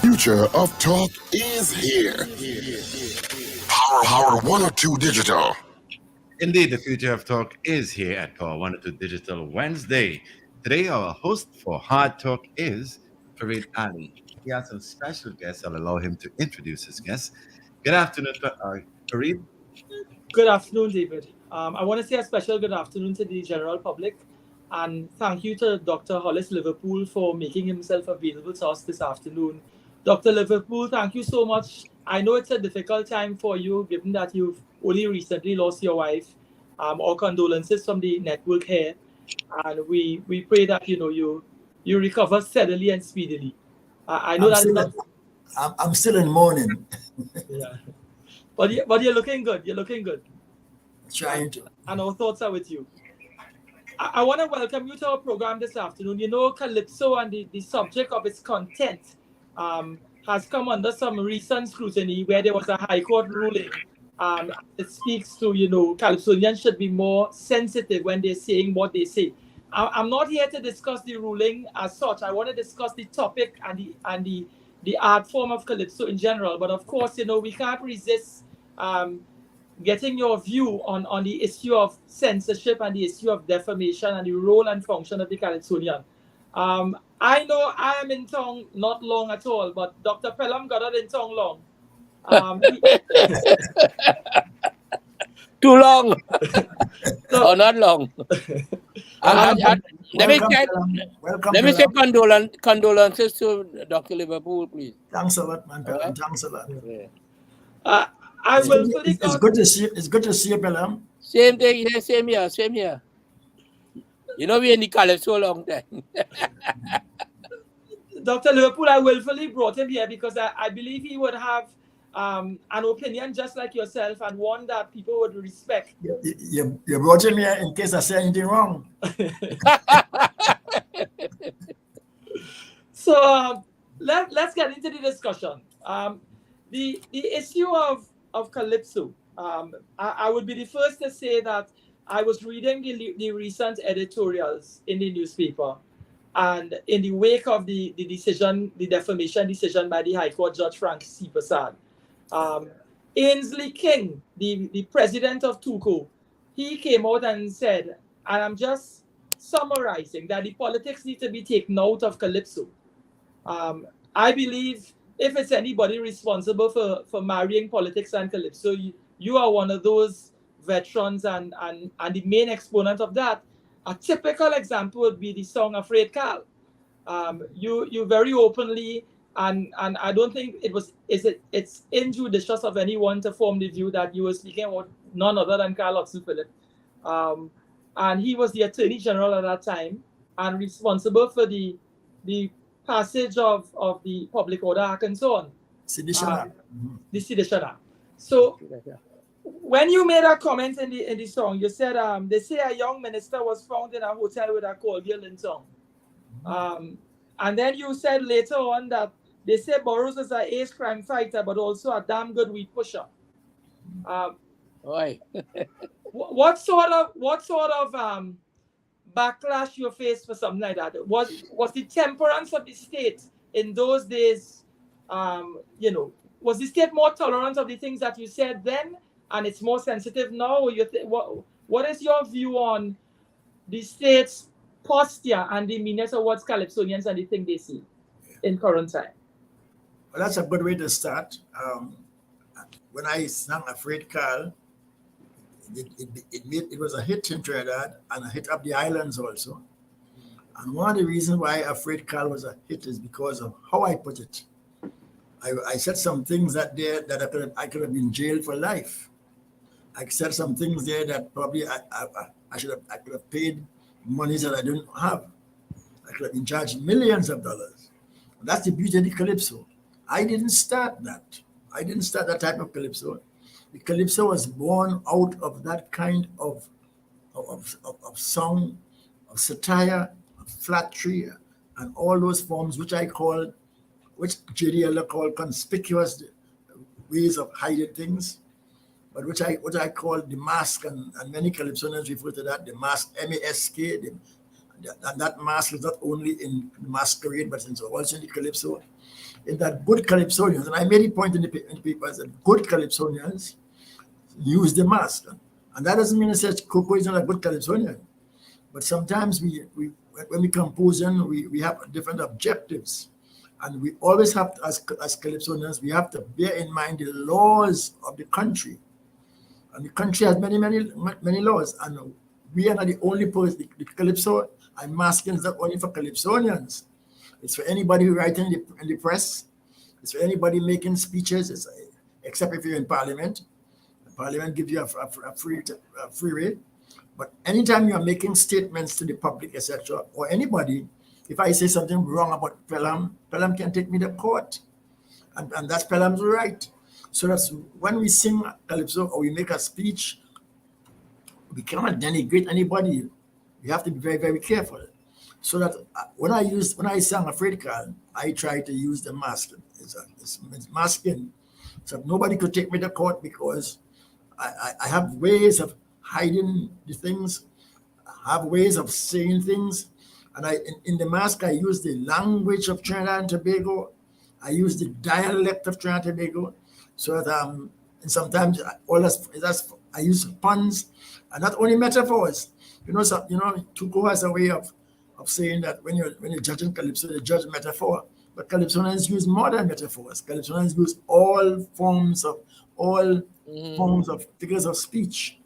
Future of talk is here. Power 102 Digital. Indeed, the future of talk is here at Power 102 Digital Wednesday. Today, our host for Hard Talk is Farid Ali. He has some special guests. I'll allow him to introduce his guests. Good afternoon, Farid. Good afternoon, David. I want to say a special good afternoon to the general public, and thank you to Dr. Hollis Liverpool for making himself available to us this afternoon. Dr. Liverpool, thank you so much. I know it's a difficult time for you, given that you've only recently lost your wife. Our condolences from the network here, and we pray that you recover steadily and speedily. I know I'm that it's still, not. I'm still in mourning, Yeah. But you're looking good. You're looking good. trying to. And our thoughts are with you. I want to welcome you to our program this afternoon. You know, Calypso and the subject of its content has come under some recent scrutiny where there was a High Court ruling. It speaks to, Calypsonians should be more sensitive when they're saying what they say. I'm not here to discuss the ruling as such. I want to discuss the topic and the art form of Calypso in general. But of course, we can't resist getting your view on the issue of censorship and the issue of defamation and the role and function of the Calypsonian. I know I am in tongue not long at all, but Dr. Pelham got it in tongue long. Too long. Or not long. Let me say condolences to Dr. Liverpool, please. Thanks a lot, man. Pelham. Thanks a lot. Yeah. It's good to see you, Pelham. Same thing, yeah, same here. You know, we're in the Calypso long time. Dr. Liverpool, I willfully brought him here because I believe he would have an opinion just like yourself and one that people would respect. You brought him here in case I say anything wrong. So let's get into the discussion. The issue of Calypso, I would be the first to say that I was reading the recent editorials in the newspaper, and in the wake of the defamation decision by the High Court Judge Frank C. Prasad, Ainsley King, the president of TUCO, he came out and said, and I'm just summarizing, that the politics need to be taken out of Calypso. I believe if it's anybody responsible for marrying politics and Calypso, you are one of those veterans and the main exponent of that. A typical example would be the song Afraid Carl. You very openly, and I don't think it's injudicious of anyone to form the view that you were speaking about none other than Carl Hudson Phillip. And he was the Attorney General at that time and responsible for the passage of the Public Order Act and so on. Sedition Act. The Sedition Act. So when you made a comment in the song, you said they say a young minister was found in a hotel with a cordial in tongue. And then you said later on that they say Burroughs is an ace crime fighter, but also a damn good weed pusher. What sort of backlash you faced for something like that? Was the temperance of the state in those days, was the state more tolerant of the things that you said then, and it's more sensitive now? Or what is your view on the state's posture and demeanor towards Calypsonians and the thing they see in current time? Well, that's a good way to start. When I sang Afraid Carl, it was a hit in Trinidad and a hit up the islands also. And one of the reasons why Afraid Carl was a hit is because of how I put it. I said some things that I could have been jailed for life. I said some things there that probably I could have paid money that I didn't have. I could have been charged millions of dollars. That's the beauty of the Calypso. I didn't start that. I didn't start that type of Calypso. The Calypso was born out of that kind of song, of satire, of flattery, and all those forms which JDL called conspicuous ways of hiding things, but which I call the mask, and many Calypsonians refer to that, the mask, M-A-S-K, and that mask is not only in the masquerade, but it's also in the Calypso. is that good Calypsonians, and I made a point in the papers that good Calypsonians use the mask. And that doesn't mean that says Coco is not a good Calypsonian. But sometimes when we composing, we have different objectives. And we always have to, as Calypsonians, we have to bear in mind the laws of the country. And the country has many laws. And we are not the only person. The Calypso and masking is not only for Calypsonians. It's for anybody who writes in the press. It's for anybody making speeches, except if you're in Parliament. Parliament gives you a free rate. But anytime you are making statements to the public, etc., or anybody, if I say something wrong about Pelham can take me to court. And that's Pelham's right. So that's when we sing Calypso or we make a speech, we cannot denigrate anybody. We have to be very, very careful. So that when I sang Afraid Call, I try to use the mask. It's masking. So nobody could take me to court because I have ways of hiding the things. I have ways of saying things. And in the mask, I use the language of Trinidad and Tobago. I use the dialect of Trinidad and Tobago. So that and sometimes I use puns and not only metaphors. Tuco has a way of saying that when you're judging Calypso, you judge metaphor. But Calypsonians use more than metaphors. Calypsonians use all forms of figures of speech,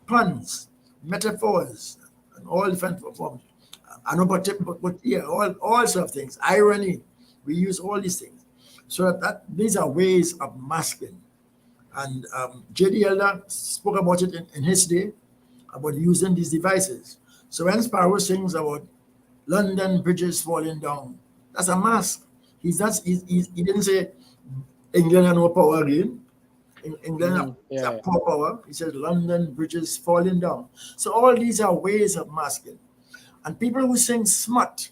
puns, metaphors, and all different forms. All sorts of things. Irony. We use all these things. So that these are ways of masking. And J.D. Elder spoke about it in his day, about using these devices. So when Sparrow sings about London bridges falling down, that's a mask. He didn't say England had no power again. England has a power. He said London bridges falling down. So all these are ways of masking. And people who sing smut,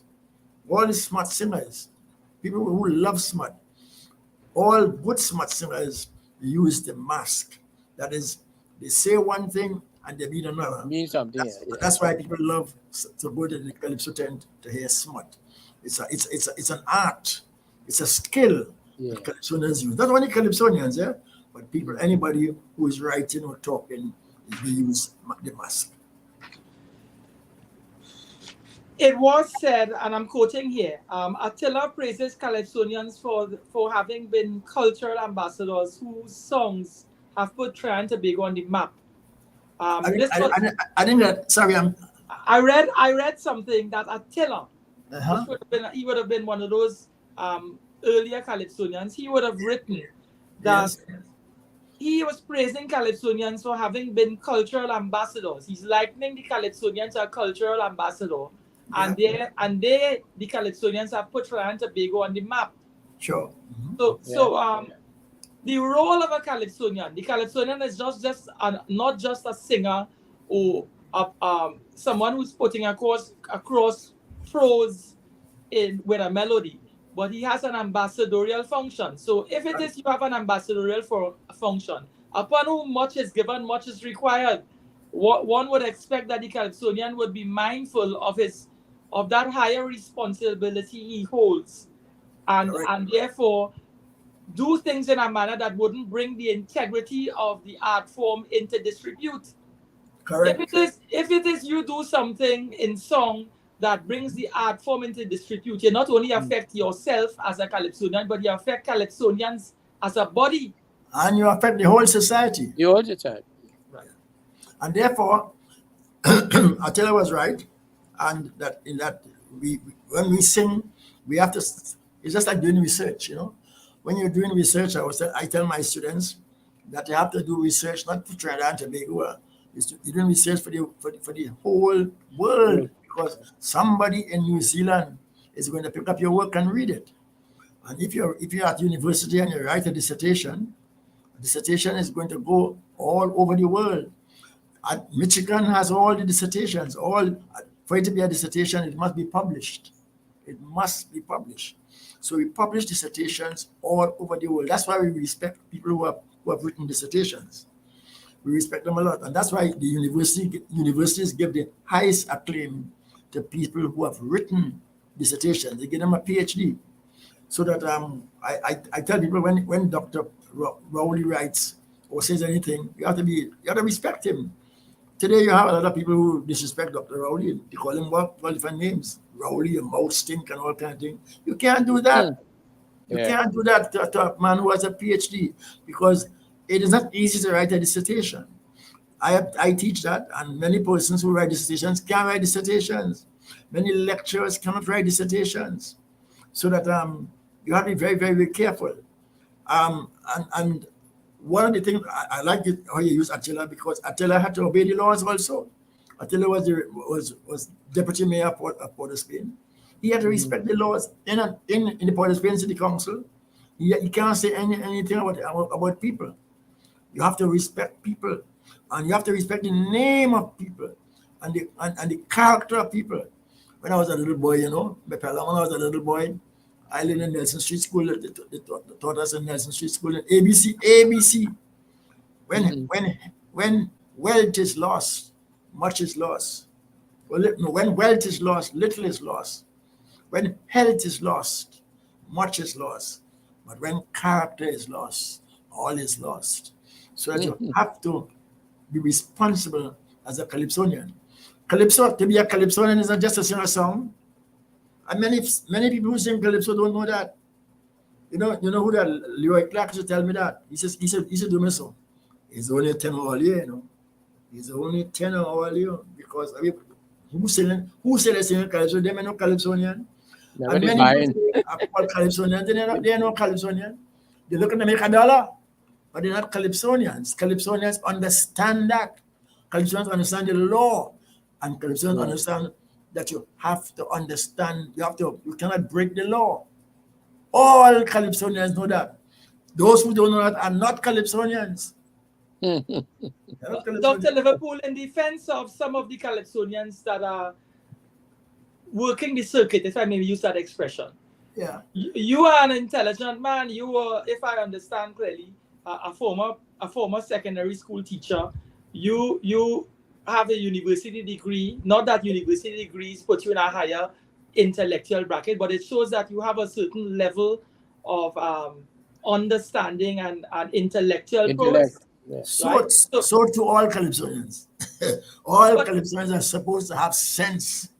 all the smut singers, people who love smut, all good smut singers use the mask. That is, they say one thing and they mean another. Something. That's why people love to go to the Calypso tent to hear smut. It's an art. It's a skill that Calypsonians use. Not only Calypsonians, but anybody who is writing or talking, they use the mask. It was said, and I'm quoting here, Attila praises Calypsonians for having been cultural ambassadors whose songs have put Trinidad and Tobago on the map. I think that, sorry, I read something that Attila, he would have been one of those earlier Calypsonians. He would have written that he was praising Calypsonians for having been cultural ambassadors. He's likening the Calypsonians to a cultural ambassador. And the Calypsonians have put Trinidad and Tobago on the map. Sure. So the role of a Calypsonian, the Calypsonian is not just a singer or someone who's putting across prose with a melody, but he has an ambassadorial function. So if it is you have an ambassadorial function, upon whom much is given, much is required. One would expect that the Calypsonian would be mindful of that higher responsibility he holds, and therefore do things in a manner that wouldn't bring the integrity of the art form into disrepute. Correct. If it is you do something in song that brings the art form into disrepute, you not only affect yourself as a Calypsonian, but you affect Calypsonians as a body. And you affect the whole society. The whole society. Right. And therefore, Attila was right. And when we sing, we have to, it's just like doing research, When you're doing research, I tell my students that they have to do research, not for Trinidad and Tobago. You're doing research for the whole world, because somebody in New Zealand is going to pick up your work and read it. And if you're at university and you write a dissertation is going to go all over the world. And Michigan has all the dissertations. For it to be a dissertation, it must be published. It must be published. So we publish dissertations all over the world. That's why we respect people who have written dissertations. We respect them a lot. And that's why the universities give the highest acclaim to people who have written dissertations. They give them a PhD. So that I tell people when Dr. Rowley writes or says anything, you have to respect him. Today you have a lot of people who disrespect Dr. Rowley. They call him what different names, Rowley, a mouth stink, and all kind of thing. You can't do that. You can't do that to a man who has a PhD, because it is not easy to write a dissertation. I teach that, and many persons who write dissertations can't write dissertations. Many lecturers cannot write dissertations. So that you have to be very, very, very careful. And one of the things I like it how you use Attila, because Attila had to obey the laws also. Attila was deputy mayor of Port of Spain. He had to respect the laws in the Port of Spain City Council. He can't say anything about people. You have to respect people, and you have to respect the name of people and the character of people. When I was a little boy, when I was a little boy, I lived in Nelson Street School. They taught us in Nelson Street School in ABC. When wealth is lost, much is lost. When wealth is lost, little is lost. When health is lost, much is lost. But when character is lost, all is lost. So that you have to be responsible as a Calypsonian. To be a Calypsonian is not just to sing a song. And many people who sing Calypso don't know that. You know who that Leroy Clark used to tell me that. He said to me so. He's only 10 all year, He's only 10 all year, because who said they sing Calypso? They may know Calypsonian. And many people are called Calypsonians. They are not Calypsonian. They look at them make a dollar, but they're not Calypsonians. Calypsonians understand that. Calypsonians understand the law, and Calypsonians understand that you have to understand. You cannot break the law. All Calypsonians know that. Those who don't know that are not Calypsonians. Dr. Liverpool, in defense of some of the Calypsonians that are working the circuit, if I may use that expression. Yeah. You are an intelligent man. You were, if I understand clearly, a former secondary school teacher. You have a university degree. Not that university degrees put you in a higher intellectual bracket, but it shows that you have a certain level of understanding and intellectual prowess. Yeah. So to all Calypsonians. All Calypsonians are supposed to have sense.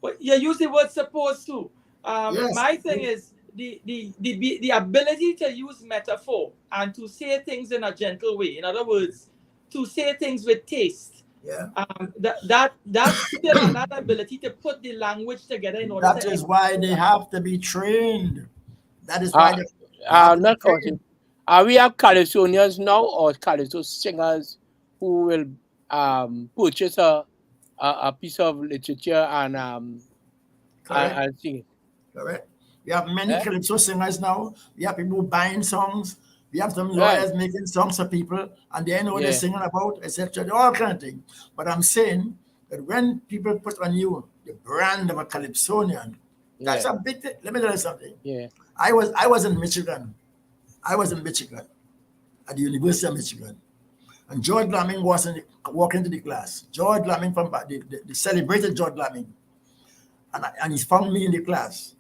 But you use the word supposed to. Yes. My thing is the ability to use metaphor and to say things in a gentle way. In other words, to say things with taste. Yeah. That's still that ability to put the language together in order. That is why they have to be trained. That is why not causing. We have Calypsonians now, or Calypso singers who will purchase a piece of literature and sing it. Correct. We have many Calypso singers now. We have people buying songs. We have some lawyers making songs for people, and they know what they're singing about, etc. All kind of things. But I'm saying that when people put on you the brand of a Calypsonian, that's a big thing. Let me tell you something. Yeah. I was in Michigan. At the University of Michigan. And George Lamming walked into the class. George Lamming from the celebrated George Lamming. And he found me in the class.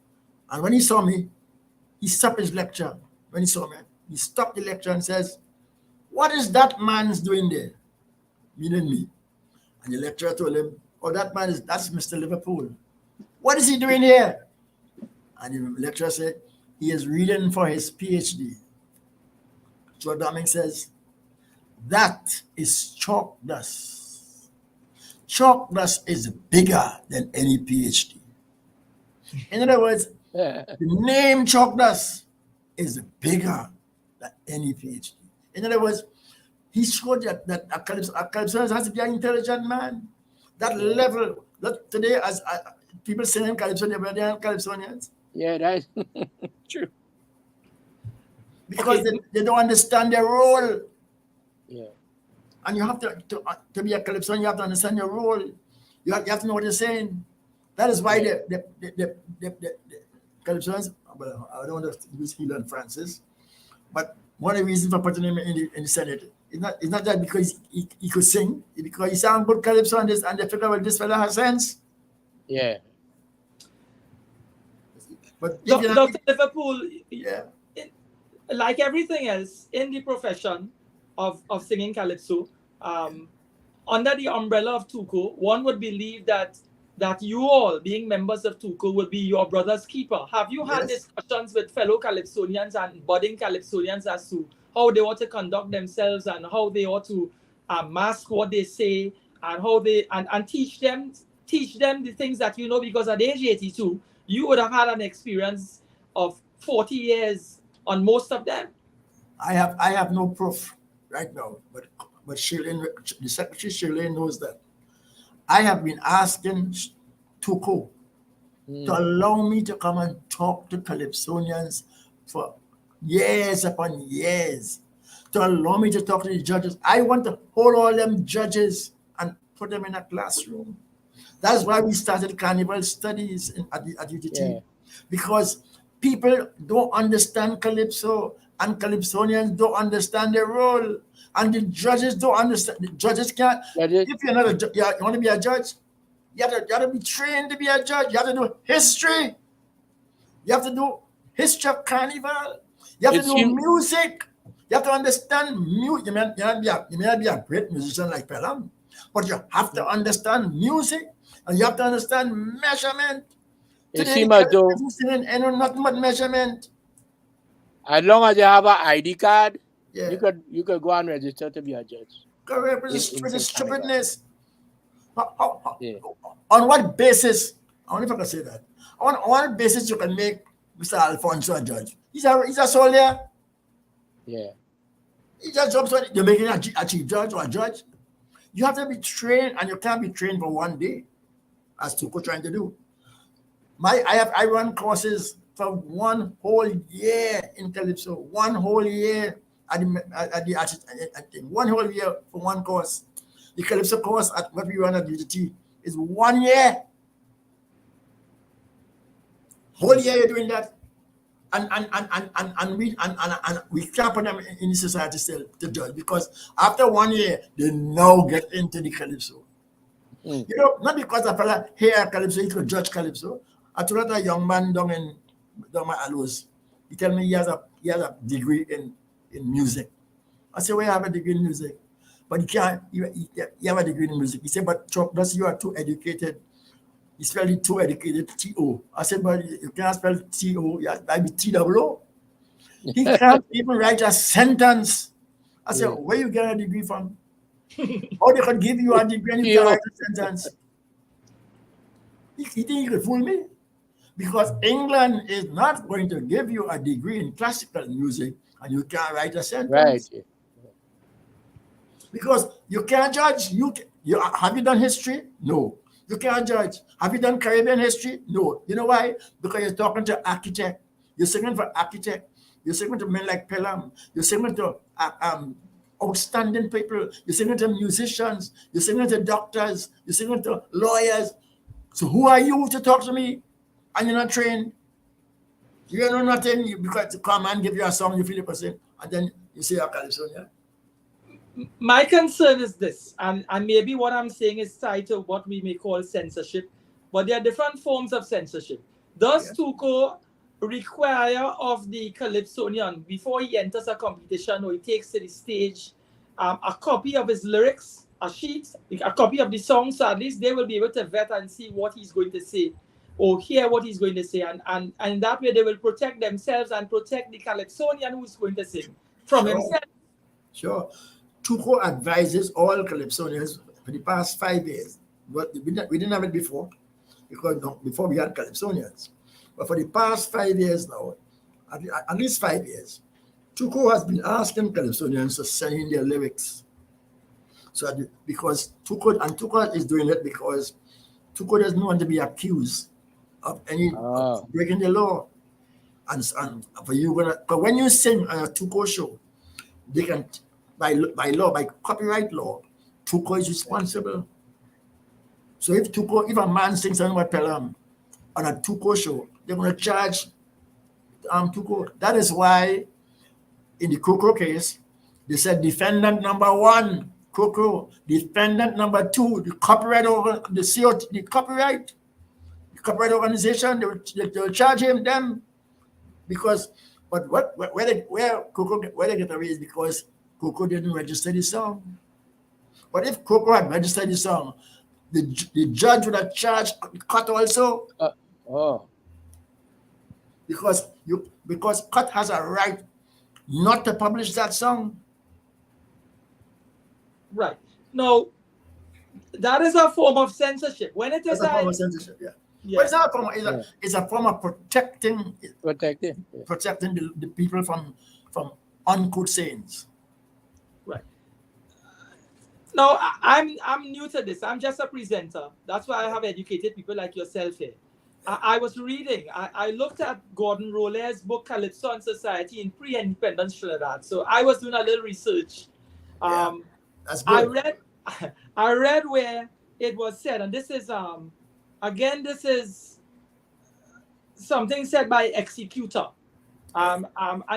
And when he saw me, he stopped his lecture. When he saw me, he stopped the lecture and says, "What is that man's doing there?" Meaning me. And the lecturer told him, "Oh, that's Mr. Liverpool. What is he doing here?" And the lecturer said, "He is reading for his PhD." George Lamming says, "That is chalk dust. Chalk dust is bigger than any PhD." In other words, the name chalk dust is bigger than any PhD. In other words, he showed that a Calypsonian has to be an intelligent man. That level, that today, as people saying Calypsonian, they are Calypsonians. Yeah, that's true. Because they don't understand their role. Yeah. And you have to be a Calypsonian, you have to understand your role. You have to know what you're saying. That is why the Calypsonians, well, I don't want to use Healer and Francis, but one of the reasons for putting him in the Senate is not that because he could sing, it's because he sang good Calypso and they figure, well, this fellow has sense. Yeah. But if you're not, Dr. Liverpool, yeah, like everything else in the profession of singing calypso, under the umbrella of Tuco, one would believe that you all, being members of Tuco, would be your brother's keeper. Have you had yes. discussions with fellow calypsonians and budding calypsonians as to how they ought to conduct themselves and how they ought to mask what they say and how they and teach them the things that you know? Because at age 82, you would have had an experience of 40 years on most of them. I have no proof right now, but Shirley, the secretary Shirley knows that. I have been asking Tuco to allow me to come and talk to calypsonians for years upon years, to allow me to talk to the judges. I want to hold all them judges and put them in a classroom. That's why we started carnival studies at UTT, Yeah. because people don't understand calypso, and calypsonians don't understand their role, and the judges don't understand. The judges can't. Judges. If you're not a you want to be a judge, you have to be trained to be a judge. You have to do history. You have to do history of carnival. You have to do music. You have to understand music. You may not be a great musician like Pelham, but you have to understand music, and you have to understand measurement. It seems as though nothing but measurement. as long as you have an ID card, Yeah. you could go and register to be a judge. Correct. In With the stupidness. Yeah. On what basis? I wonder if I can say that. On what basis you can make Mr. Alfonso a judge? He's a soldier. Yeah. He just jumps on. You're making a chief judge or a judge. You have to be trained, and you can't be trained for one day, as Tuco trying to do. I run courses for 1 whole year in calypso. 1 whole year at the 1 whole year for one course. The calypso course at what we run at UTT is 1 year. Whole year you're doing that, and we can't put them in the society still to judge, because after 1 year they now get into the calypso. You know, not because a fella here calypso he could judge calypso. I told a young man down my Aloes. He tell me he has a degree in music. I say, well, I have a degree in music, but he can't. You have a degree in music. He said, but plus you are too educated. He spelled it too educated, T-O. I said, but you can't spell T-O. You have to be T-O-O. He can't even write a sentence. I said, where you get a degree from? How they could give you a degree and you can't write a sentence? You think you could fool me? Because England is not going to give you a degree in classical music and you can't write a sentence. Right. Because you can't judge. Have you done history? No. You can't judge. Have you done Caribbean history? No. You know why? Because you're talking to architect. You're singing for architect. You're singing to men like Pelham. You're singing to outstanding people. You're singing to musicians. You're singing to doctors. You're singing to lawyers. So who are you to talk to me? And you're not trained. You know nothing. Because to come and give you a song, you feel the person, and then you say a calypso, yeah? My concern is this, and maybe what I'm saying is tied to what we may call censorship, but there are different forms of censorship. Does Tuco require of the calypsonian, before he enters a competition or he takes to the stage, a copy of his lyrics, a sheet, a copy of the song, so at least they will be able to vet and see what he's going to say or hear what he's going to say, and that way they will protect themselves and protect the calypsonian who's going to sing from himself. Sure. Tuco advises all calypsonians for the past 5 years. But we didn't have it before, because before we had calypsonians. But for the past 5 years now, at least 5 years, Tuco has been asking calypsonians to send in their lyrics. So because Tuco is doing it because Tuco doesn't want to be accused of any of breaking the law. And for you, when you sing on a Tuco show, they can, by law, by copyright law, Tuco is responsible. So if a man sings something about Pelham on a Tuco show, they're going to charge Tuco. That is why in the Coco case, they said defendant number 1, Coco, defendant number 2, the copyright over the COT, the copyright copyright organization, they will charge them because. But where they get away is because Coco didn't register the song. But if Coco had registered the song, the judge would have charged Cut also. Because Cut has a right not to publish that song. Right. No, that is a form of censorship. When it is a form of censorship, yeah. Yeah. But it's not a form. It's a form of protecting the people from uncouth sayings. Right. No, I'm new to this. I'm just a presenter. That's why I have educated people like yourself here. I was reading. I looked at Gordon Rolle's book Calypso and Society in pre-independence Trinidad. So I was doing a little research. That's good. I read where it was said, and this is again, this is something said by Executor. And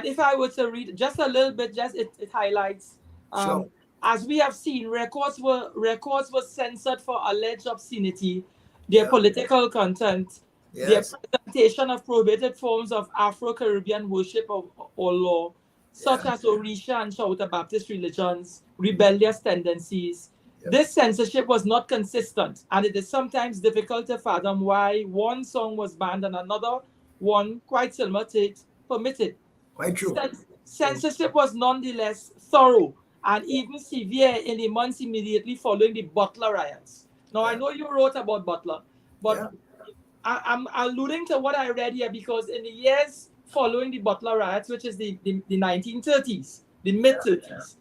if I were to read just a little bit, it highlights. Sure. As we have seen, records were censored for alleged obscenity, their political content, their presentation of prohibited forms of Afro-Caribbean worship or law, such as Orisha and Shawta Baptist religions, rebellious tendencies. This censorship was not consistent, and it is sometimes difficult to fathom why one song was banned and another one, quite similar to it, permitted. Quite true. Censorship was nonetheless thorough and even severe in the months immediately following the Butler riots. Now, I know you wrote about Butler, but I'm alluding to what I read here because in the years following the Butler riots, which is the 1930s, the mid-30s,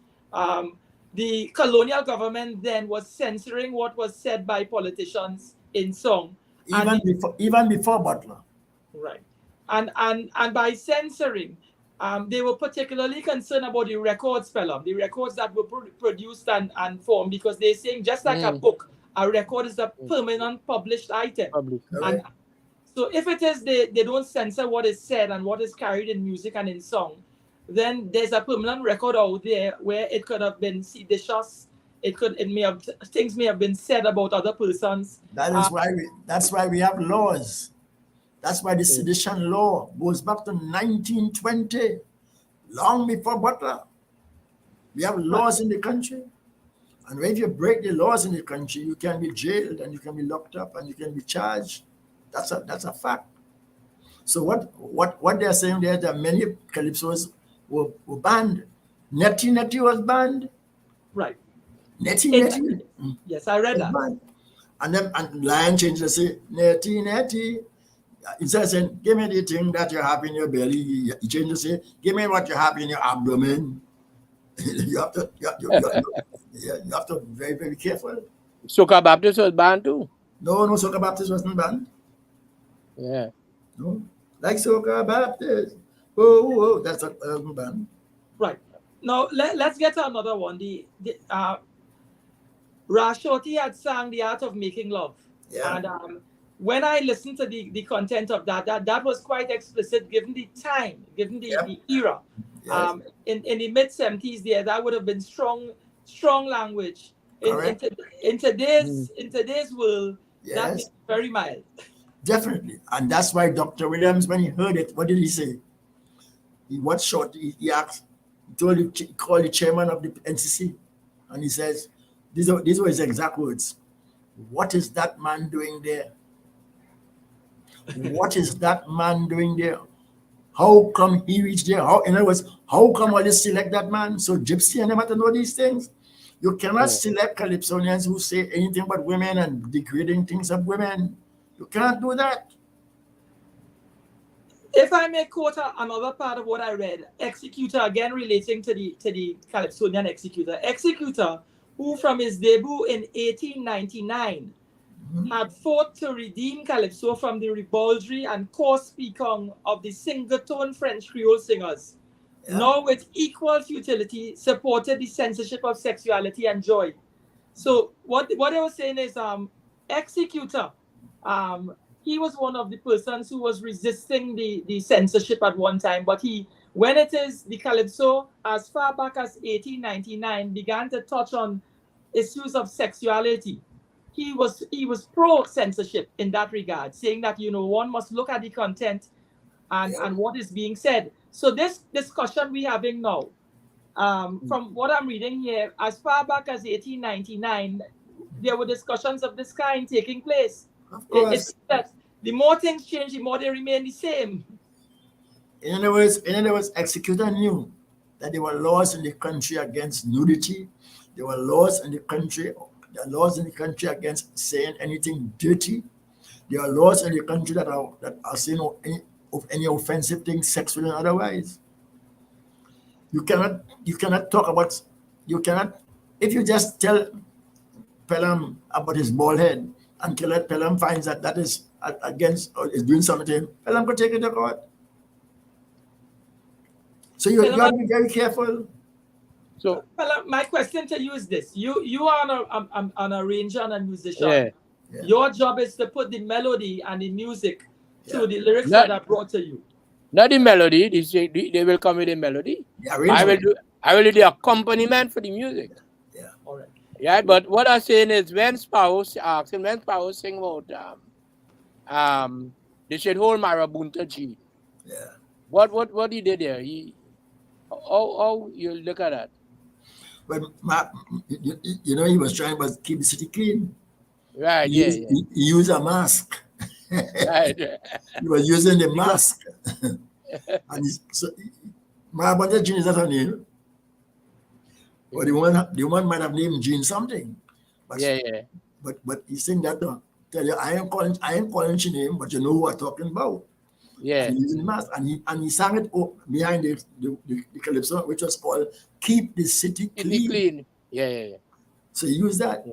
the colonial government then was censoring what was said by politicians in song. Even before Butler. Right. And by censoring, they were particularly concerned about the records, the records that were produced and formed, because they're saying just like a book, a record is a permanent published item. And so if it is they don't censor what is said and what is carried in music and in song, then there's a permanent record out there where it could have been seditious. Things may have been said about other persons. That's why we have laws. That's why the sedition law goes back to 1920, long before Butler. We have laws in the country. And if you break the laws in the country, you can be jailed and you can be locked up and you can be charged. That's a fact. So what they're saying there, that many calypsos were banned. Netty was banned. Right. Netty. Yes, I read that. Banned. And Lion changed to say, Netty. Instead of saying, give me the thing that you have in your belly, you change to say, give me what you have in your abdomen. you have to be very, very careful. Soca Baptist was banned too. No, Soca Baptist wasn't banned. Yeah. No, like Soca Baptist. Oh, that's what wasn't banned. Right. Now let's get to another one. The Rashoti had sang "The Art of Making Love," and when I listened to the content of that was quite explicit, given the time, given the era. Yes. In the mid-70s, that would have been strong language. In today's world, that's very mild. Definitely, and that's why Dr. Williams, when he heard it, what did he say? He asked, he called the chairman of the NCC, and he says, these were his exact words. What is that man doing there? What is that man doing there? How come he reached there? In other words, how come all this select that man? So Gypsy and them have to know these things. You cannot select Calypsonians who say anything but women and degrading things of women. You can't do that. If I may quote another part of what I read, Executor, again relating to the Calypsonian Executor, who from his debut in 1899 had fought to redeem Calypso from the ribaldry and coarse speaking of the single-tone French Creole singers, now with equal futility supported the censorship of sexuality and joy. So what I was saying is, Executor, he was one of the persons who was resisting the censorship at one time, but when it is the Calypso, as far back as 1899, began to touch on issues of sexuality, he was pro censorship in that regard, saying that one must look at the content and what is being said. So this discussion we're having now, from what I'm reading here, as far back as 1899, there were discussions of this kind taking place. Of course. It's that the more things change, the more they remain the same. In other words, executor knew that there were laws in the country against nudity. There were laws in the country. There are laws in the country against saying anything dirty. There are laws in the country that are saying any offensive thing, sexual and otherwise. You cannot talk about. You cannot, if you just tell Pelham about his bald head until Pelham finds that is against or is doing something to him, Pelham could take it to court. So you have to be very careful. So, my question to you is this: you are an arranger and a musician. Yeah. Yeah. Your job is to put the melody and the music to the lyrics that are brought to you. Not the melody. They will come with a melody. I will do the accompaniment for the music. Yeah. All right. Yeah, but what I'm saying is when Sparrow sing about they should hold Marabunta G. Yeah. What he did there? How you look at that? But he was trying to keep the city clean. Right, He used a mask. Right. He was using the mask. And Marabunta Jean is not her name. But the woman might have named Jean something. But, But he's saying that tell you I ain't calling your name, but you know who I'm talking about. Yeah. And using mask, and he sang it behind the calypso, which was called "Keep the City Clean." Yeah. So he used that,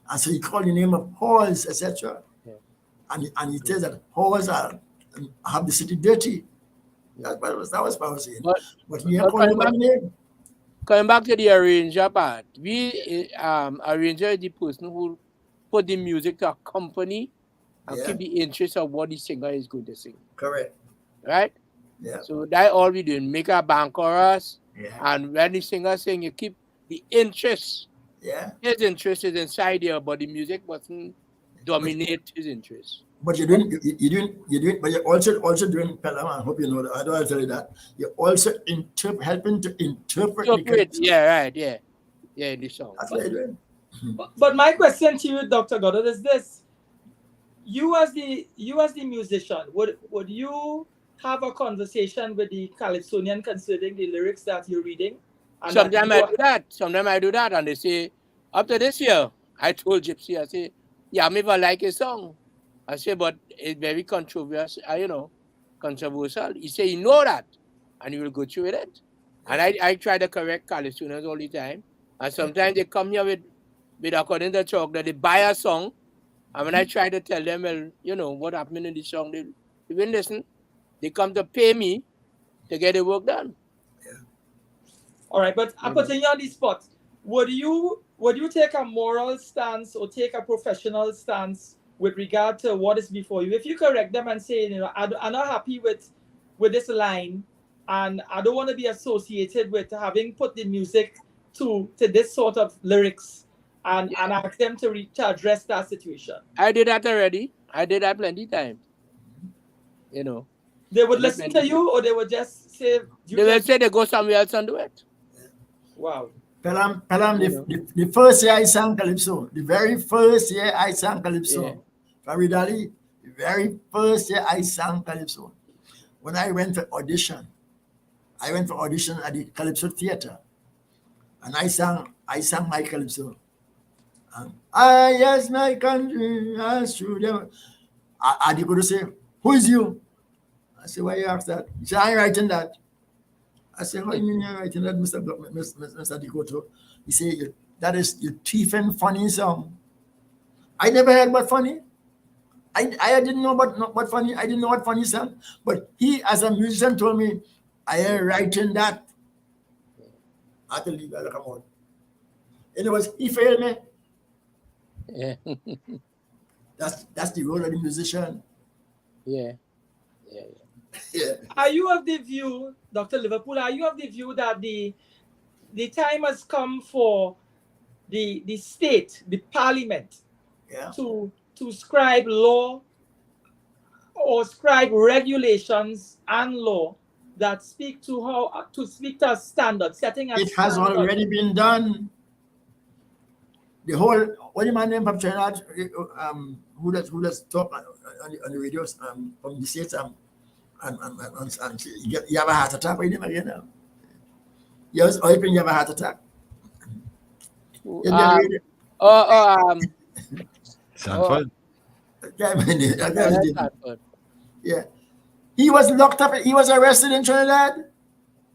and so he called the name of halls, etc. Yeah. And he says that halls have the city dirty. That was Power saying. But he ain't called him name. Coming back to the arranger part, arranger is the person who put the music to accompany and keep the interest of what the singer is going to sing. Correct. Right? Yeah. So that's all we do. Make a band chorus, Yeah. and when the singer sing, you keep the interest. Yeah. His interest is inside there, but the music mustn't dominate his interest. But you're doing, but you're also doing Pelham. I hope you know that. I don't want to tell you that. You're also helping to interpret. The song. That's what you're doing. But my question to you, Dr. Goddard, is this: you as the musician, would you have a conversation with the Calypsonian concerning the lyrics that you're reading? Sometimes I do that, and they say, after this year, I told Gypsy, I say, yeah, maybe I like his song. I say, but it's very controversial, controversial. He say, you know that, and you will go through with it. And I try to correct Calypsonians all the time. And sometimes they come here with according to talk, that they buy a song, and when I try to tell them, well, what happened in the song, they will listen. They come to pay me to get the work done. Yeah. All right, but I'm putting you on the spot. Would you take a moral stance or take a professional stance with regard to what is before you? If you correct them and say, I'm not happy with this line, and I don't want to be associated with having put the music to this sort of lyrics, and ask them to address that situation. I did that already. I did that plenty of times. They would listen to you, or they would just say... They will say they go somewhere else and do it. Wow. Pelham, the first year I sang Calypso, the very first year I sang Calypso, Faridali, the very first year I sang Calypso, when I went for audition at the Calypso Theatre, and I sang my Calypso. Yes, my country, as true. I go to say, who is you? I say, why you ask that? He said, I ain't writing that. I said, how do you mean you're writing that, Mr. Dikoto? He said, that is your thief and funny song. I never heard what funny. I didn't know what funny. I didn't know what funny song. But he, as a musician, told me, I ain't writing that. I had to leave that come on. And it was, he failed me. Yeah. That's the role of the musician. Yeah. Are you of the view, Dr. Liverpool, that the time has come for the state, the parliament, to scribe law or scribe regulations and law that speak to standards, setting a It has standard. already been done. The whole, what do you man name from China, who does talk on the radios from the States, and you have a heart attack with him again now. You have a heart attack. Sanford. Yeah. He was locked up, he was arrested in Trinidad.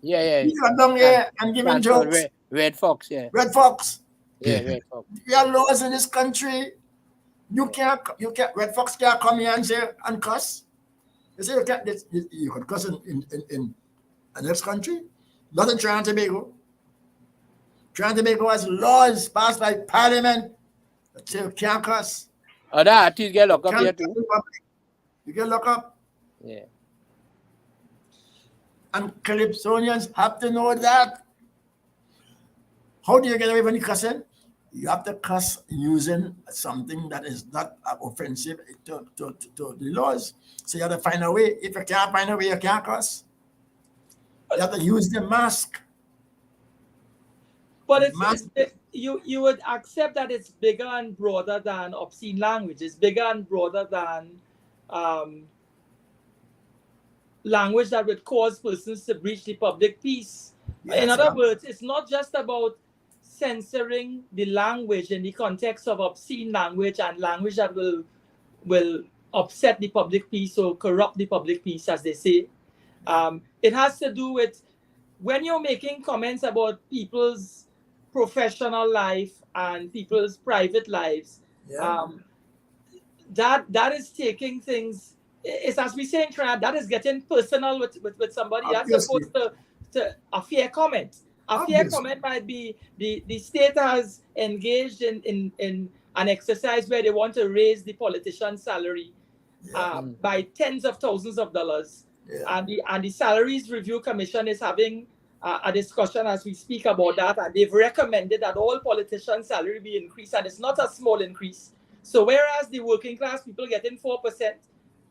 Yeah. He got down here and given jokes. Red Fox, yeah. Red Fox. Yeah, Red Fox. There are laws in this country. You can't, Red Fox can't come here and say, and cuss. They say you can cuss in the next country. Not in Trinidad and Tobago. Trinidad and Tobago has laws passed by Parliament that say you can't cuss. Oh, that artist get locked up here too. You get locked up. Yeah. And Calypsonians have to know that. How do you get away from the cussing? You have to cuss using something that is not offensive to the laws. So you have to find a way. If you can't find a way, you can't cuss. You have to use the mask. But you would accept that it's bigger and broader than obscene language. It's bigger and broader than language that would cause persons to breach the public peace. Yes, in other words, it's not just about censoring the language in the context of obscene language and language that will upset the public peace or corrupt the public peace, as they say. It has to do with when you're making comments about people's professional life and people's private lives. That is taking things. It's as we say in Trinidad, that is getting personal with somebody. Obviously. As opposed to a fair comment. A fair comment might be the state has engaged in an exercise where they want to raise the politician's salary by tens of thousands of dollars. Yeah. And the Salaries Review Commission is having a discussion as we speak about that, and they've recommended that all politicians' salary be increased, and it's not a small increase. So whereas the working class people getting 4%,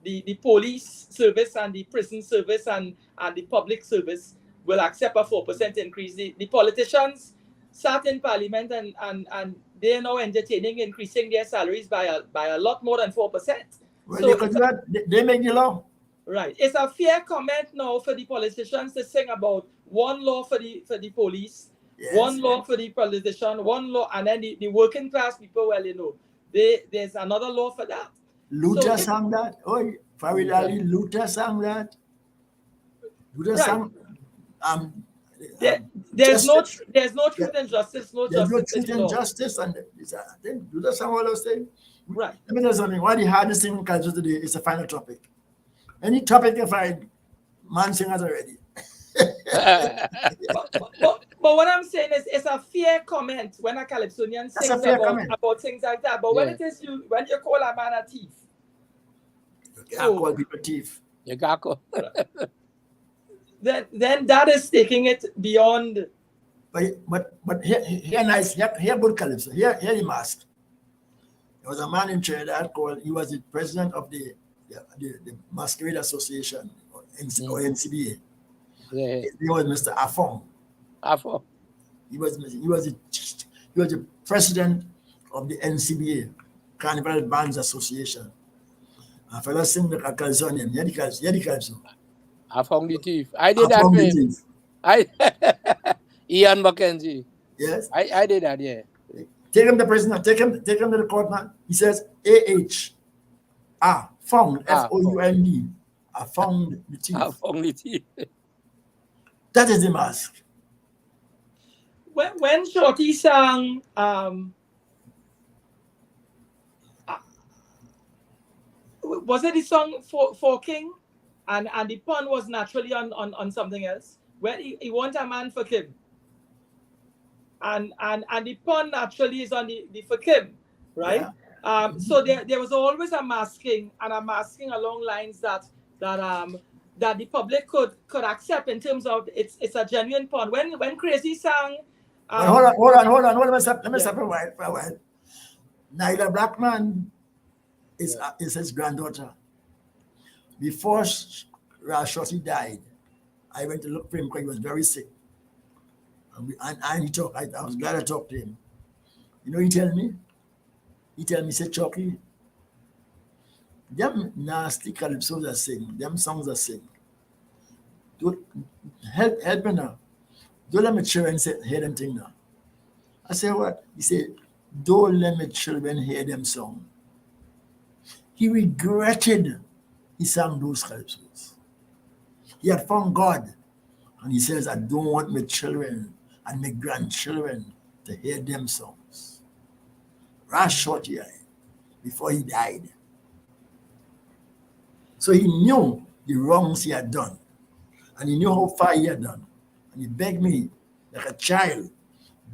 the police service and the prison service and the public service will accept a 4% increase. The politicians sat in parliament and they're now entertaining increasing their salaries by a lot more than 4%. Well, so they make the law. Right. It's a fair comment now for the politicians to sing about one law for the police, one law for the politician, one law, and then the working class people, well, there's another law for that. Luther sang that. Oh, Farid Ali, Luther sang that. Luther sang. There's no truth and justice. There's no truth and justice, and Luther sang all those things. Right. Let me tell you something. One of the hardest things in culture today is the final topic. Any topic you find, man singers already. but what I'm saying is, it's a fair comment when a Calypsonian sings about things like that. But when when you call a man a thief, you can't call people thief. You can't call. then that is taking it beyond. But here nice, here good Calypso. Here the mask. There was a man in Trinidad called. He was the president of the Masquerade Association or NCBA. Yeah. He was Mr. Afong. He was the president of the NCBA, Carnival Bands Association. A fellow sing the Calypsonian. Hear the Calypso. Afong the thief. I did that. Ian Mackenzie. Yes. I did that. Yeah. Take him to prisoner. Take him to the court, man. He says AH. Found, Found. I found the thief. I found the thief. That is the mask. When Shorty sang was it the song for King? And the pun was naturally on something else. When he want a man for Kim. And the pun naturally is on the for Kim, right? Yeah. So there was always a masking along lines that the public could accept in terms of it's a genuine pun. When Crazy sang, hold on. Let me stop for a while. Nyla Blackman is his granddaughter. Before Shorty died, I went to look for him because he was very sick. And he talked. I was glad I talked to him. You know, he tell me, say, Chucky, them nasty calypsos are sing, them songs are sing. Don't help me now. Don't let my children hear them thing now. I said, what? He said, don't let my children hear them song. He regretted he sang those calypsos. He had found God. And he says, I don't want my children and my grandchildren to hear them songs. Rash Shorty before he died. So he knew the wrongs he had done. And he knew how far he had done. And he begged me, like a child,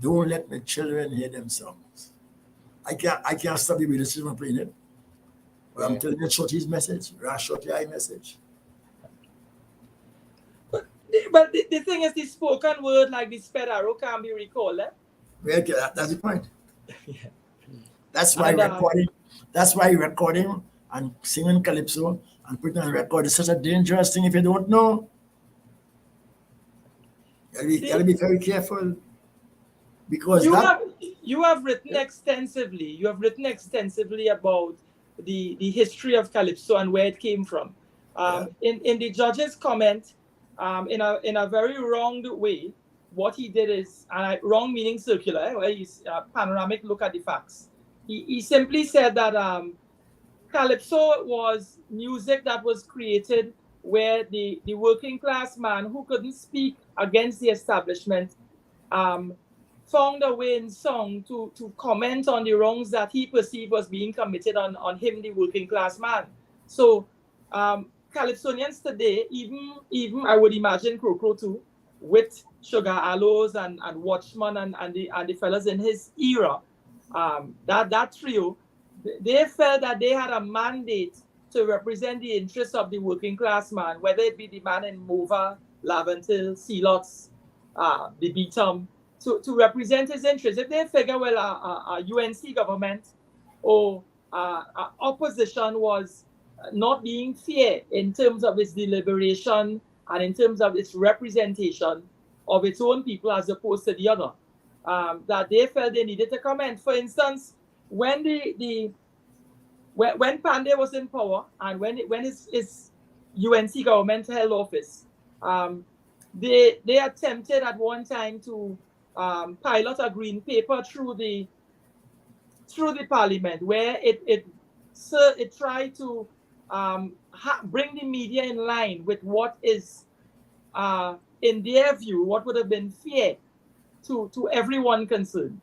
don't let my children hear them songs. I can't stop the radio station from playing it. But I'm telling you Shorty's message, Rash Shorty message. But the thing is, the spoken word like the sped arrow can't be recalled. Well, that's the point. Yeah. That's why recording and singing calypso and putting on record is such a dangerous thing if you don't know. You gotta be very careful. Because you have written extensively. You have written extensively about the history of calypso and where it came from. In the judge's comment, in a very wronged way, what he did is, wrong meaning circular, where he's panoramic look at the facts. He simply said that calypso was music that was created where the working class man who couldn't speak against the establishment found a way in song to comment on the wrongs that he perceived was being committed on him, the working class man. So Calypsonians today, even I would imagine Crocro too, with Sugar Aloes and Watchman and the fellas in his era, that trio, they felt that they had a mandate to represent the interests of the working class man, whether it be the man in Mova, Laventil, Sealots, the Beatum, to represent his interests. If they figure, well, a UNC government or opposition was not being fair in terms of its deliberation and in terms of its representation of its own people as opposed to the other, that they felt they needed to comment. For instance, when when Pandey was in power and when his UNC government held office, they attempted at one time to pilot a green paper through the parliament where it tried to bring the media in line with what is, in their view, what would have been fair to everyone concerned.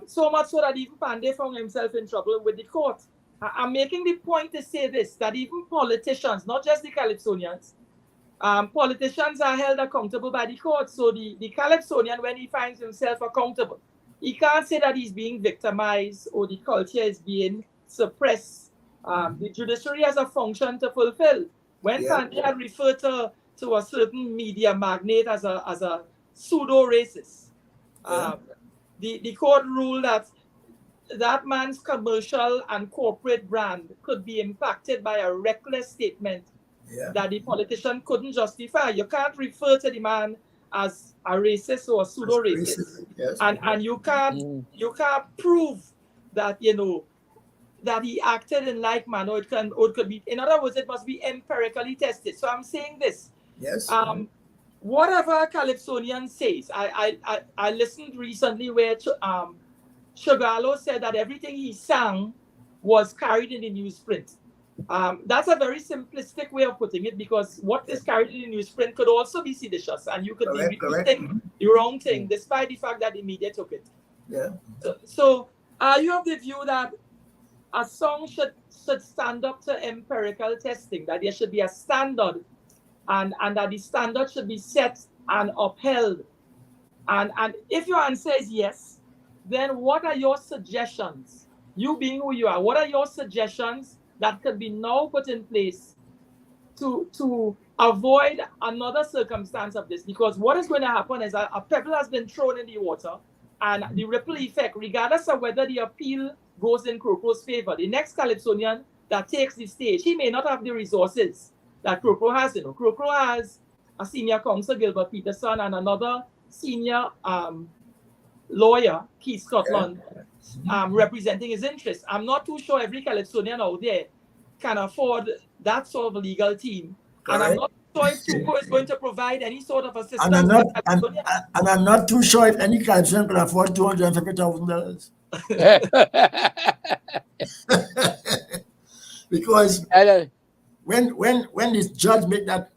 So much so that even Pandey found himself in trouble with the court. I'm making the point to say this, that even politicians, not just the Calypsonians, politicians are held accountable by the court. So the Calypsonian, when he finds himself accountable, he can't say that he's being victimized or the culture is being suppressed. The judiciary has a function to fulfill. When Pandey had referred to a certain media magnate as a pseudo-racist, the court ruled that man's commercial and corporate brand could be impacted by a reckless statement that the politician couldn't justify. You can't refer to the man as a racist or a pseudo-racist, and you can't prove that that he acted in like manner. It could be, in other words, it must be empirically tested. So I'm saying this. Yes. Whatever Calypsonian says, I listened recently where Shugalo said that everything he sang was carried in the newsprint. That's a very simplistic way of putting it, because what is carried in the newsprint could also be seditious, and you could be repeating the wrong thing, despite the fact that the media took it. Yeah. So you have the view that a song should stand up to empirical testing, that there should be a standard, and that the standard should be set and upheld. And if your answer is yes, then what are your suggestions? You being who you are, what are your suggestions that could be now put in place to avoid another circumstance of this? Because what is going to happen is a pebble has been thrown in the water, and the ripple effect, regardless of whether the appeal goes in Croco's favor. The next Calypsonian that takes the stage, he may not have the resources that Croco has. Croco has a senior counsel, Gilbert Peterson, and another senior lawyer, Keith Scotland, representing his interests. I'm not too sure every Calypsonian out there can afford that sort of legal team. And I'm not sure if Tuco is going to provide any sort of assistance. And I'm not too sure if any Calypsonian can afford $250,000. Because when this judge make that,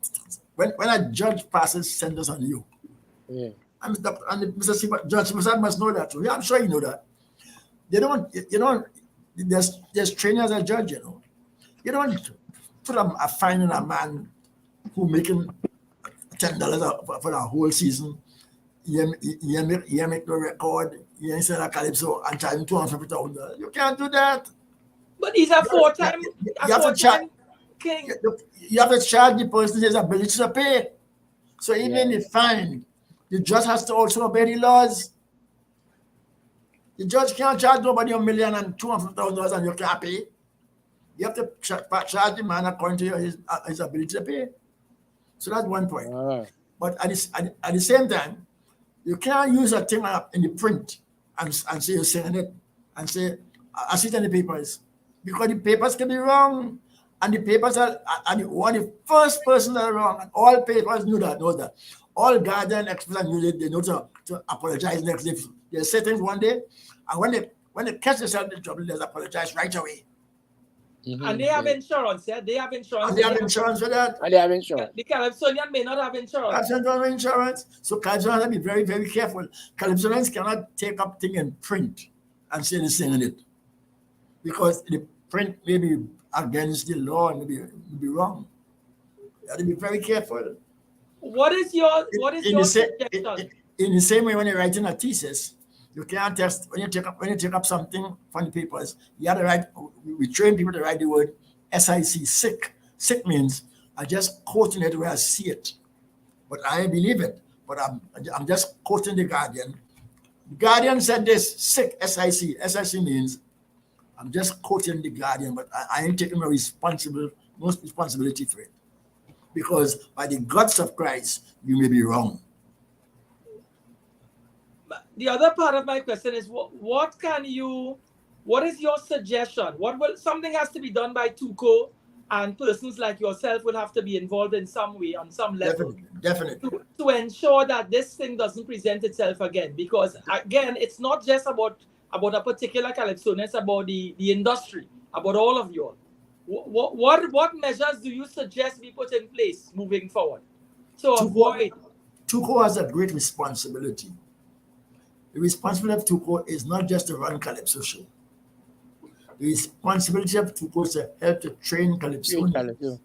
when a judge passes sentence on you, and Mr. Judge must know that too. Yeah, I'm sure you know that. There's training as a judge, You don't put a fine on a man who making $10 for the whole season. You make no record. You ain't send a Calypso and charge him $250,000. You can't do that. But he's a four-time king. You have to charge the person his ability to pay. So even the fine, the judge has to also obey the laws. The judge can't charge nobody $1 million and $250,000 and you can't pay. You have to charge the man according to his ability to pay. So that's one point. But at the same time, you can't use a thing in the print and say you're saying it and say, I see it in the papers. Because the papers can be wrong. And the papers are one of the first person that are wrong. And all papers know that. All Guardian experts knew that they know to apologize next day. They say things one day, and when they catch themselves in trouble, they apologize right away. And they have insurance, They have insurance. And they have insurance for that. And they have insurance. The Calypsonian may not have insurance. Calypsonians don't have insurance. So Calypsonians have to be very, very careful. Calypsonians cannot take up things in print and say they're saying it. Because the print may be against the law and may be wrong. You have to be very careful. What is your suggestion? In the same way, when you're writing a thesis, you can't test when you take up something from the papers. You have to write. We train people to write the word SIC, sick. Sick means I just quoting it where I see it, but I believe it. But I'm just quoting the Guardian. The Guardian said this: sick, SIC. SIC means I'm just quoting the Guardian, but I ain't taking no responsibility for it. Because by the guts of Christ, you may be wrong. The other part of my question is, what is your suggestion? Something has to be done by Tuco, and persons like yourself will have to be involved in some way, on some level. Definitely. To ensure that this thing doesn't present itself again. Because again, it's not just about a particular Calypsonian, it's about the industry, about all of you all. What measures do you suggest we put in place moving forward to avoid? Tuco has a great responsibility. The responsibility of Tuco is not just to run Calypso show. The responsibility of Tuco is to help to train Calypsonians.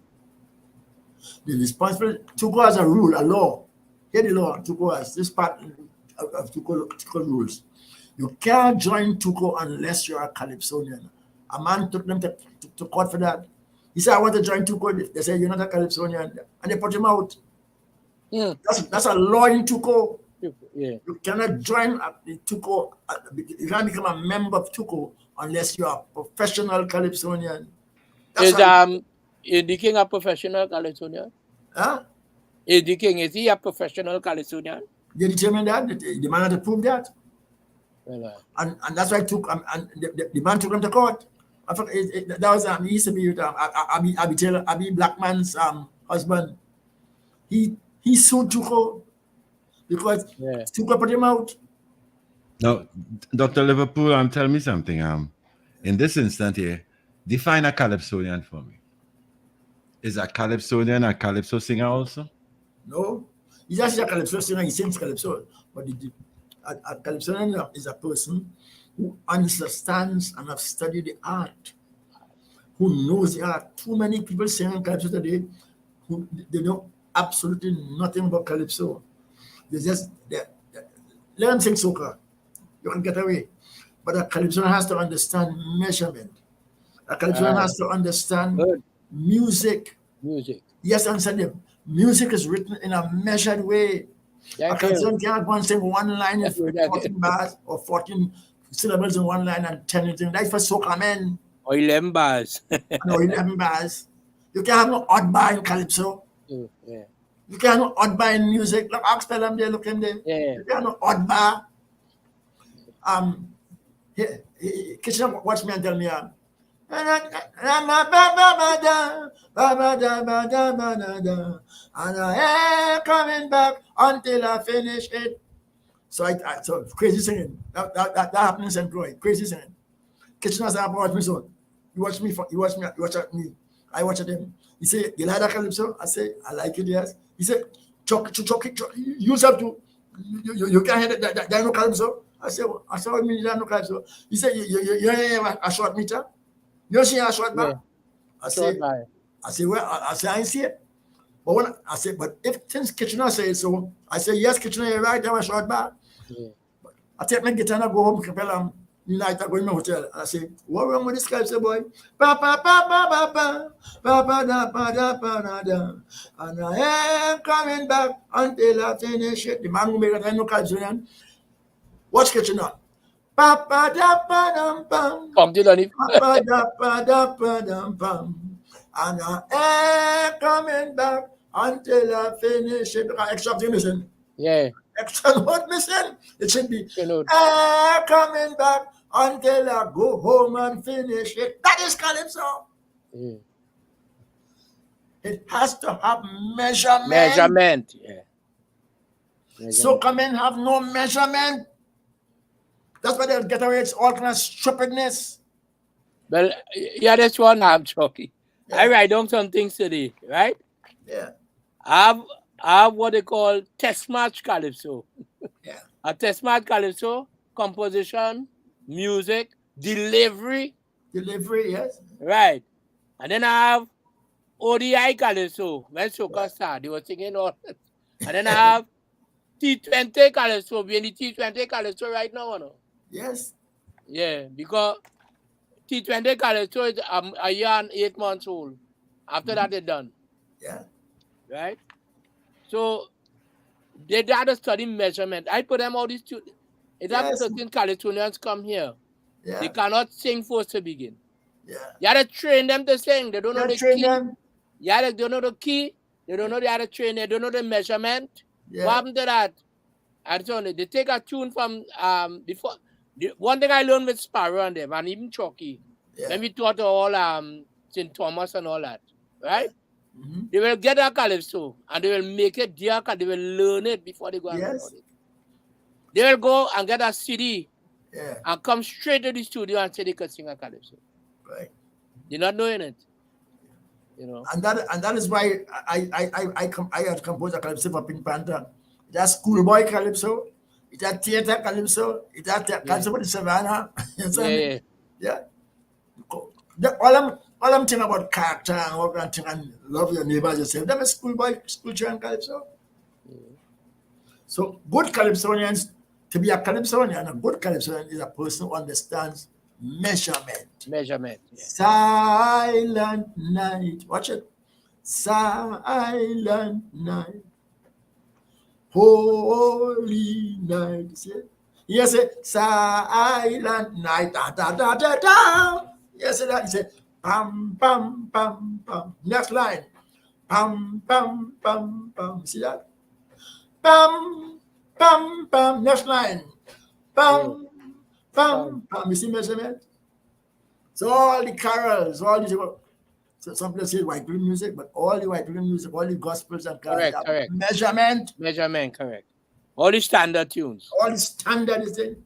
The responsibility, Tuco has a rule, a law. Here the law, Tuco has this part of Tuco rules. You can't join Tuco unless you're a Calypsonian. A man took them to court for that. He said, I want to join Tuco. They said, you're not a Calypsonian. And they put him out. Yeah. That's a law in Tuco. Yeah. You cannot join Tuco. You can't become a member of Tuco unless you're a professional Calypsonian. Is the king a professional Calypsonian? Huh? Is he a professional Calypsonian? They determined that. The man had to prove that. And that's why the man took him to court. That was he used to be with Abi Blackman's husband. He sued Tuco because Tuco put him out. Now, Dr. Liverpool, tell me something. In this instant here, define a Calypsonian for me. Is a Calypsonian a Calypso singer also? No, he's actually a Calypso singer. He sings Calypso, but a Calypsonian is a person who understands and has studied the art, who knows the art. Too many people sing Calypso today who they know absolutely nothing about Calypso. They let them sing soca. You can get away. But a Calypsonian has to understand measurement. A Calypsonian has to understand music. Yes, understand music is written in a measured way. A Calypsonian can't go and sing one line in 14 bars or 14 syllables in one line and 10 anything. That's for soca men. Or 11 bars. No, 11 bars. You can't have no odd bar in calypso. Yeah. You can't have no odd bar in music. Look, ask them there, look him there. Yeah. You can't have no odd bar. Kitchen, watch me and tell me. And I ain't coming back until I finish it. So so crazy singing. That happens in St. Croix. Crazy singing. Kitchen has watch me son. You watch me. I watch him. He say, you like that calypso? I say, I like it, yes. He said, chuck. You have to. You can't hear that. There no calypso. I said, what mean there no calypso? He said, you have a short meter. You see a short bar? Yeah. I say, well, I ain't see it. But when I say, but if since Kitchener say so, I say, yes, Kitchener, you're right, there was a short bar. Yeah. I take my guitar and I go home, compel night I go in my hotel. And I say, what wrong with this guy? Say, boy, pa pa pa pa pa pa pa pa da pa da pa da da. And I ain't coming back until I finish it. The man who made it, I know Caribbean. Watch Kitchener. Pa pa da pa dum pam. Pa da pa da pa dum pam. And I ain't coming back until I finish it. Extra thing missing. Yeah. Extra note missing. It should be I coming back until I go home and finish it. That is calypso. Yeah. It has to have measurement. Measurement. Yeah. Soca men have no measurement. That's why they'll get away with all kind of stupidness. Well, yeah, that's one I'm Chucky. Yeah. I write down some things today, right? Yeah. I have what they call test match calypso. Yeah. A test match calypso, composition, music, delivery. Delivery, yes. Right. And then I have ODI calypso. When soca started, they were singing all that. And then I have T20 calypso. We're in the T20 calypso right now, no? Yes. Yeah, because T20 calypso is a year and 8 months old. After that, they're done. Yeah. Right? So, they had to study measurement. I put them all these two. It has certain Calypsonians come here. Yeah. They cannot sing first to begin. Yeah. You have to train them to sing. They don't know the key. Them. Yeah, they don't know the key. They don't know they have to train. They don't know the measurement. Yeah. What happened to that? And so they take a tune from before. One thing I learned with Sparrow and them, and even Chucky, when we taught all St. Thomas and all that, right? Mm-hmm. They will get a calypso and they will make it their, they will learn it before they go and learn it. They will go and get a CD and come straight to the studio and say they could sing a calypso. Right. They're not knowing it. You know. And that is why I had composed a calypso for Pink Panther. That's schoolboy calypso. It's a theater calypso. It's a calypso for the Savannah. Yeah. All I'm thinking about character and all that thing and love your neighbors yourself. Them is schoolboy, school children calypso. So good calypsonians, to be a calypsonian, a good calypsonian is a person who understands measurement. Measurement. Yeah. Silent night. Watch it. Silent night. Holy night. See it? Yes, silent night. Da da da da da. Yes, that. He said, pam pam pam pam. Next line. Pam pam pam pam. See that? Pam pam pam. Next line. Pam pam pam. You see measurement? So all the carols, all these. So some people say white people music, but all the white people music, all the gospels and carols, correct. Measurement, correct. All the standard tunes. All the standard is it.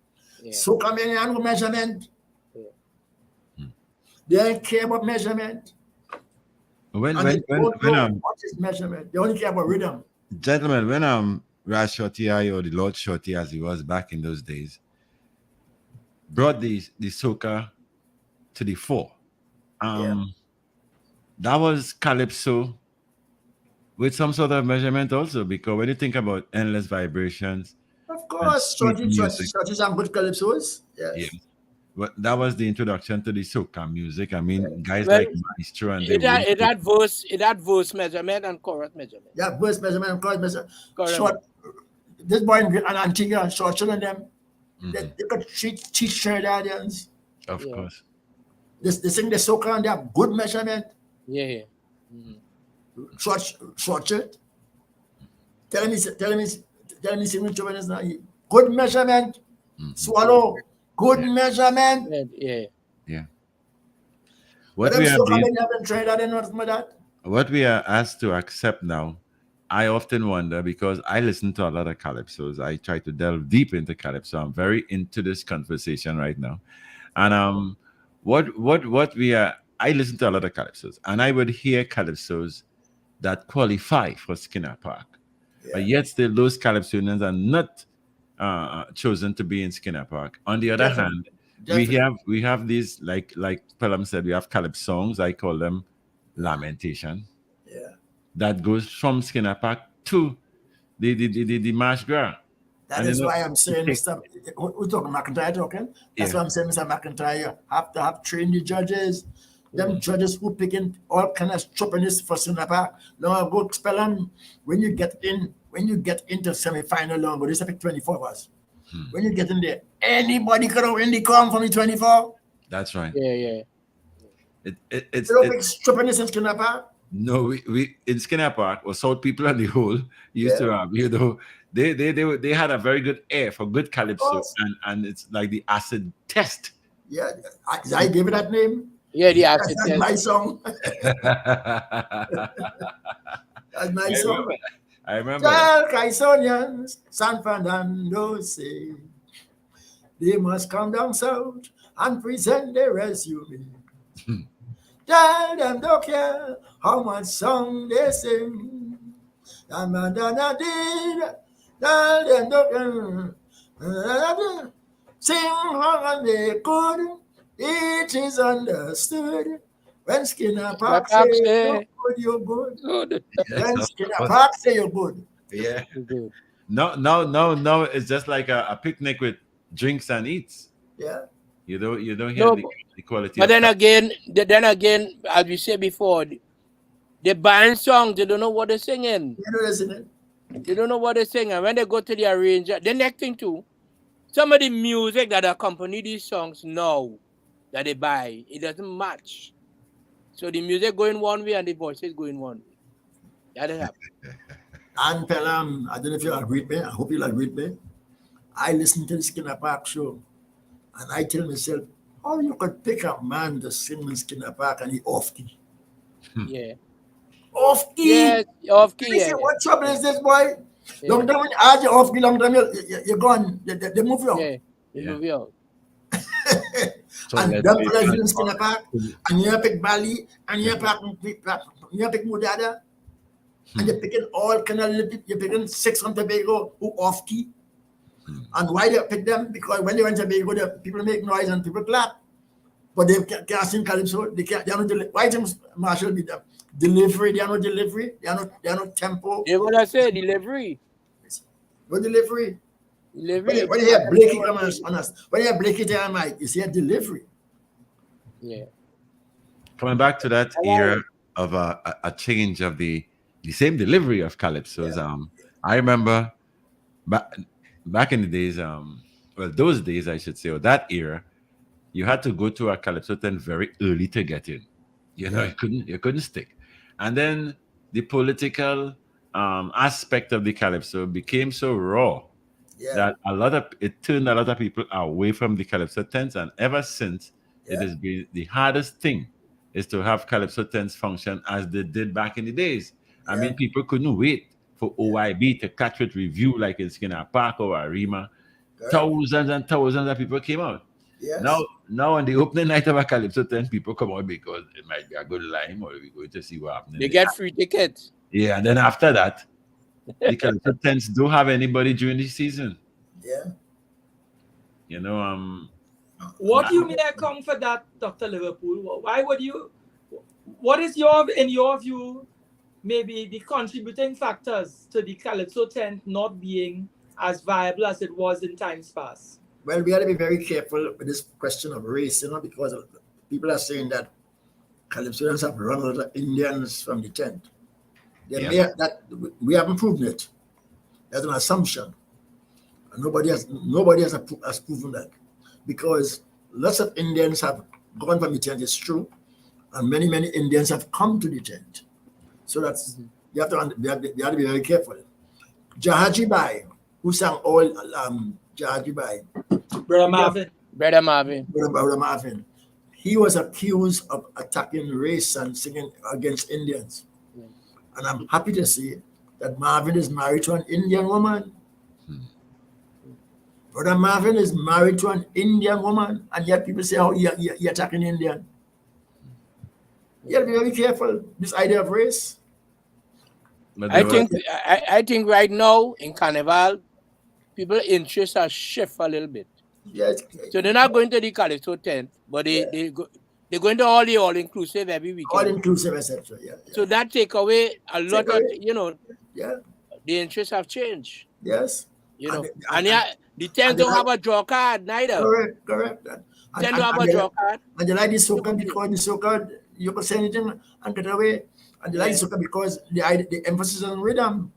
So come in and measurement. They don't care about measurement. When what is measurement? They only care about rhythm. Gentlemen, when Ras Shorty or the Lord Shorty as he was back in those days, brought the soca to the fore. That was calypso with some sort of measurement also, because when you think about endless vibrations, of course, Shorty's and good calypsos. Yes. Yeah. But that was the introduction to the soca music. I mean, guys like Maestro and it had verse measurement and chorus measurement. Yeah, verse measurement and chorus measurement. Short, this boy in Antigua and Short children them. They could teach Trinidadians. Of Yeah. course. They sing the soca and they have good measurement. Yeah. Short it. Tell me, signature when it's not good measurement. Swallow. Good measurement. Yeah. What But we I'm are so being, coming haven't tried that and nothing like that. what we are asked to accept now, I often wonder because I listen to a lot of calypsos. I try to delve deep into calypso. I'm very into this conversation right now. And what we are I listen to a lot of calypsos and I would hear calypsos that qualify for Skinner Park. But yet still those calypsonians are not chosen to be in Skinner Park. On the other hand, we have these like Pelham said, we have calypso songs. I call them lamentation. Yeah. That goes from Skinner Park to the Marsh Gras. That And is you know, why I'm saying, Mr. We're talking McIntyre talking. That's Yeah. why I'm saying, Mr. McIntyre, you have to have trained the judges. Them judges who picking all kind of stupidness for Sinapa. Long ago, spell them. When you get into semi-final long ago, they pick 24 of us. When you get in there, anybody could win the crown from the 24. That's right. Yeah. It's They don't pick stupidness in Sinapa. no, we in Skinner Park or South people on the whole used to have, they had a very good air for good calypso, and it's like the acid test. Yeah, I gave it that name. Yeah, the That's acid my test. song. That's my song. I remember. Tell Caisonians, San Fernando say, they must come down south and present their resume. Tell them don't care how much song they sing. Tell them don't care. Sing how they could. It is understood. When Skinner Park say you're good, you're good. Good. When Skinner Park say you're good. Yeah. Good. No. It's just like a picnic with drinks and eats. Yeah. You don't hear No, the quality. But of then again, as we said before, they buying songs, they don't know what they're singing. You know, isn't it? They don't know what they're singing. When they go to the arranger, the next thing too, some of the music that accompany these songs now that they buy, it doesn't match. So the music going one way and the voices going one way. That is happening. And Pelham, I don't know if you agree with me. I hope you'll agree with me. I listen to the Skinner Park show and I tell myself, how you could pick a man to sing in Skinner Park and he off key? Yeah. Off key? Yes, off key. I say, Yeah. what trouble is this, boy? Yeah. Long time when you add your off key, long time you're gone. They move you out. Yeah. They move you out. So And let's them be fellas in Skinner Park, and you pick Bali, and you pick Mudada, and you're picking all kind of little people. You're picking 6 on Tobago who off key. And why they pick them? Because when they went to Tobago, the people make noise and people clap. But they can't sing calypso. They are not why James Marshall be them? Delivery, they are not delivery, they are not tempo. They what I say, delivery. No delivery. Delivery. When you hear Blakey come on us, when you hear Blakey tell Mike, you see a delivery. Yeah. coming back to that era of a change of the same delivery of calypsos. I remember back in the days, those days I should say, or that era, you had to go to a calypso tent very early to get in. You couldn't stick. And then the political aspect of the calypso became so raw that it turned a lot of people away from the calypso tents. And ever since, it has been the hardest thing is to have calypso tents function as they did back in the days. I mean, people couldn't wait for OYB to catch with review like in Skinner Park or Arima. Thousands and thousands of people came out. Yes. Now on the opening night of a calypso tent, people come out because it might be a good line or we're going to see what happens. They get free tickets. Yeah, and then after that, the calypso tents don't have anybody during the season. Yeah. What do you mean account for that, Dr. Liverpool? Why would you? What is in your view, maybe the contributing factors to the calypso tent not being as viable as it was in times past? Well, we have to be very careful with this question of race, because people are saying that calypsonians have run out of Indians from the tent. We haven't proven it. That's an assumption. And nobody has proven that, because lots of Indians have gone from the tent. It's true, and many Indians have come to the tent. So that's you have to be very careful. Jahaji Bai, who sang all Jahaji Bai, Brother Marvin. Brother Marvin. Brother Marvin, he was accused of attacking race and singing against Indians. And I'm happy to see that Marvin is married to an Indian woman. Brother Marvin is married to an Indian woman, and yet people say, "Oh, you're attacking Indian." You have to be very careful. This idea of race. But I think right now in Carnival, people's interests are shift a little bit. Yes. So they're not going to the Calypso tent, but they're going to all inclusive every weekend. All inclusive, etc. Yeah. So that take away a lot of Yeah. the interests have changed. Yes. And the tent don't have a draw card neither. Correct. Tent don't have a draw card. And they like the soca because the soca you can say anything and get away. And they like the soca because the emphasis on rhythm.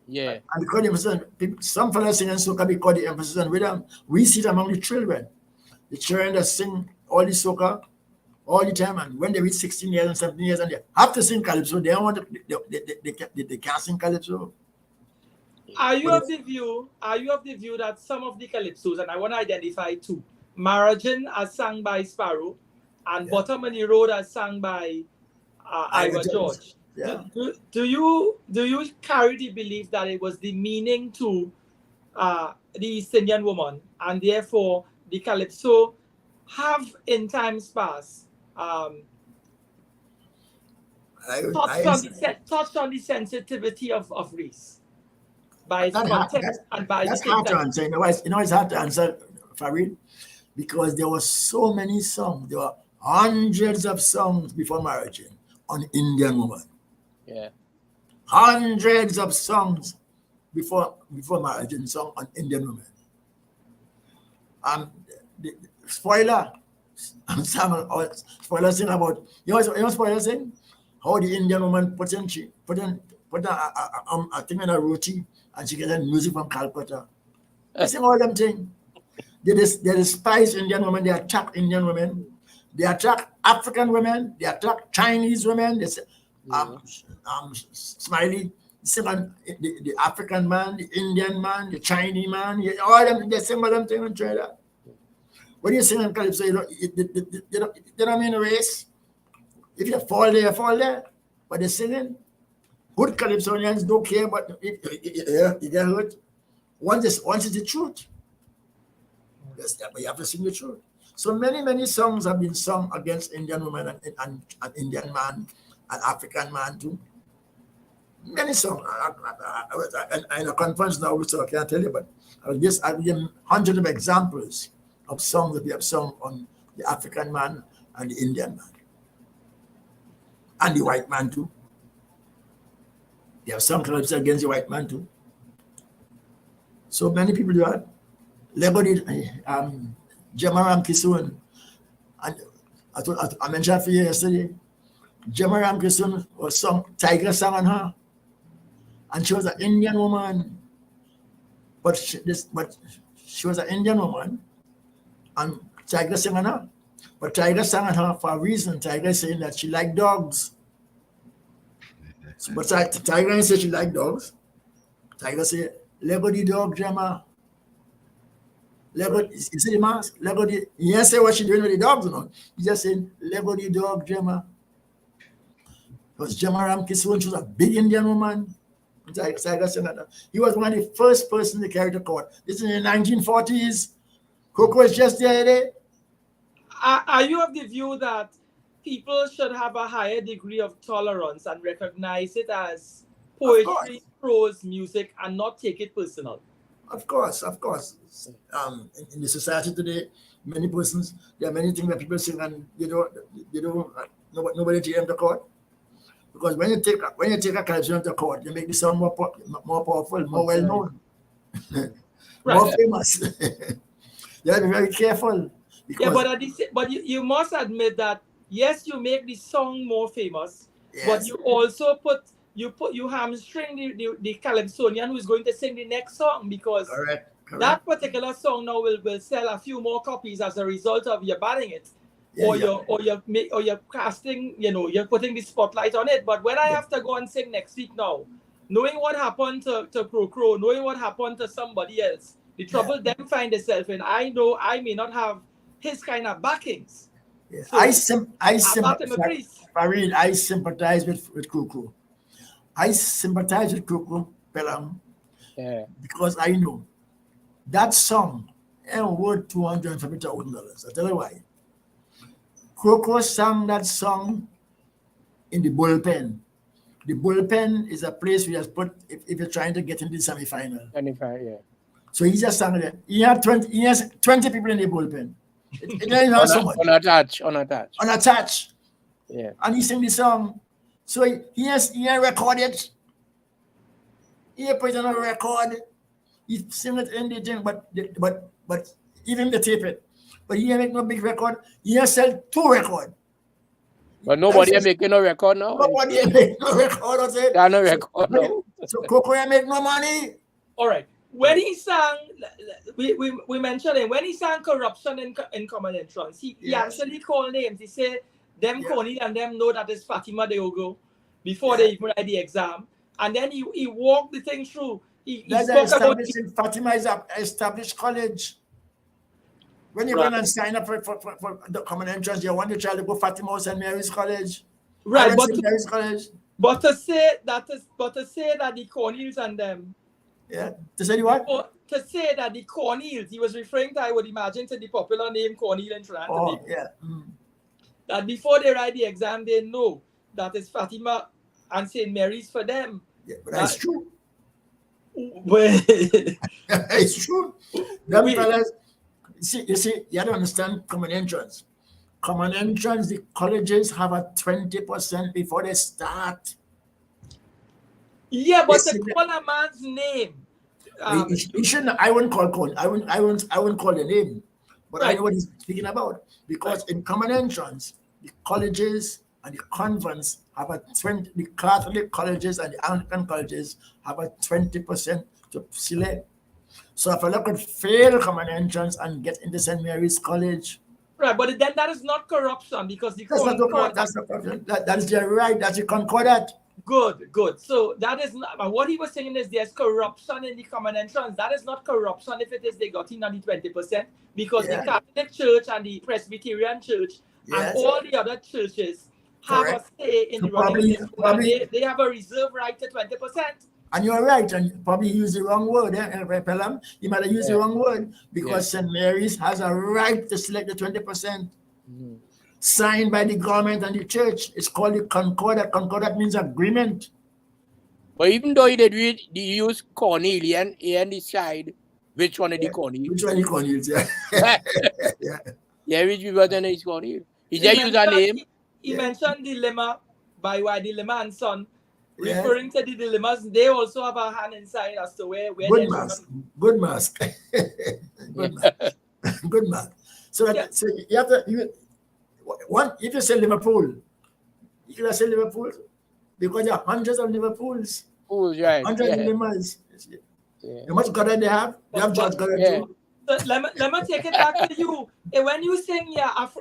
Yeah. And because the emphasis on, some fellas sing soca because the emphasis on rhythm. We see it among the children. The children that sing all the soca all the time, and when they reach 16 years and 17 years and they have to sing calypso, they don't want to, they can't sing calypso. Are you of the view that some of the calypsos, and I want to identify two, Maragin as sung by Sparrow and Bottom of the Road as sung by Ira George. Yeah. Do you carry the belief that it was the meaning to the East Indian woman, and therefore the calypso have in times past touched on the sensitivity of race by its context and by that's hard to answer. It's hard to answer, Farid, because there were so many songs. There were hundreds of songs before marriage on Indian woman. Yeah. Hundreds of songs before marriage and song on Indian women. The spoiler. Spoiler sing about spoiler sing how the Indian woman put a thing in a roti and she gets music from Calcutta. They sing all them things. They despise Indian women. They attack Indian women. They attack African women. They attack Chinese women. They say, Smiley sing on the African man, the Indian man, the Chinese man. All them they sing all them things and try that. When you sing in calypso, they don't mean race. If you fall there, you fall there. But they're singing. Good calypsonians don't care, but you get hurt. Once it's the truth. Yes, but you have to sing the truth. So many songs have been sung against Indian women and Indian man and African man too. Many songs. I was in a conference now, so I can't tell you, but I'll give hundreds of examples of songs that we have sung on the African man and the Indian man. And the white man too. They have sung calypso against the white man too. So many people do that. Lego did Jemaram Kisun. And I mentioned for you yesterday. Jemaram Kisun was sung, Tiger sang on her. And she was an Indian woman. But she was an Indian woman. And Tiger sang on her. But Tiger sang on her for a reason. Tiger saying that she liked dogs. But Tiger didn't say she liked dogs. Tiger said, Lego the dog, Gemma. Lego, you see the mask? Lego the, he didn't say what she doing with the dogs, you know. He just said, Lego the dog, Gemma. Because Gemma Ramkisoon, she was a big Indian woman. Tiger sang that. He was one of the first person to carry the court. This is in the 1940s. Coco was just there. Are you of the view that people should have a higher degree of tolerance and recognize it as poetry, prose, music, and not take it personal? Of course. In the society today, many persons, there are many things that people sing and nobody take them to court. Because when you take a calypso to court, you make the song more powerful, more well known, more famous. You have to be very careful. But you must admit that yes, you make the song more famous, yes, but you also you hamstring the calypsonian who is going to sing the next song because That particular song now will sell a few more copies as a result of you banning it, or you're casting, you're putting the spotlight on it. But when I have to go and sing next week now, knowing what happened to Crow, knowing what happened to somebody else, the trouble them find themselves in, I know I may not have his kind of backings. Yeah. So, I sympathize with Crow. I sympathize with Crow, Pelam, because I know that song ain't worth $250,000. I tell you why. Crow sang that song in the bullpen. The bullpen is a place we just put if you're trying to get into the semi-final. So he just sang there. He has 20 people in the bullpen. It doesn't have so much. Unattached. Yeah. And he sang the song. So he has recorded. He put it on a record. He sing it in the thing, but even the tape it. But he make no big record. He has sell 2 records. But nobody is making no record now. Nobody make no record. There are no record now. So Coco make no money. All right. When he sang, we mentioned it. When he sang corruption in Common Entrance, he actually called names. He said, them Coney and them know that it's Fatima Diogo before they even write the exam. And then he walked the thing through. He spoke about Fatima is an established college. When you go and sign up for the Common Entrance, you want your child to go Fatima or St. Mary's College. Right, Mary's College. But to say that the Cornels and them. Yeah. To say what? To say that the Cornels, he was referring to, I would imagine, to the popular name Cornel and Trinidad. Oh, yeah. Mm. That before they write the exam, they know that it's Fatima and St. Mary's for them. Yeah, but that's true. Well, it's true. Them fellas, you see, you have to understand Common Entrance. Common Entrance, the colleges have a 20% before they start. Yeah, but to call a man's name. He shouldn't. I wouldn't call Con. I wouldn't call the name, but I know what he's speaking about because in Common Entrance, the colleges and the convents have a 20. The Catholic colleges and the Anglican colleges have a 20% to select. So if a look could fail Common Entrance and get into St. Mary's College. Right, but then that is not corruption because the that's not corruption. That is their right. That's the concordat. Good. So that is not. But what he was saying is there's corruption in the Common Entrance. That is not corruption if it is they got in on the 20% because the Catholic Church and the Presbyterian Church and all the other churches have a say in the running. They have a reserve right to 20%. And you're right, and probably use the wrong word, Pelham. You might have used the wrong word because St. Mary's has a right to select the 20%. Mm-hmm. Signed by the government and the church. It's called the concordat. Concordat means agreement. But even though he did use Cornelian, he decide which one of the Cornelius. Which one of the Cornelius, Yeah, which one is Cornelius. He just used a name. He mentioned dilemma by why dilemma and son. Referring to the dilemmas, they also have a hand inside as to where good mask. Good mask. Good mask. So you have to if you say Liverpool, you can say Liverpool because there are hundreds of Liverpools. Right. Hundreds of dilemmas. How much Goddard they have? They have George Goddard too. So let me take it back to you. When you sing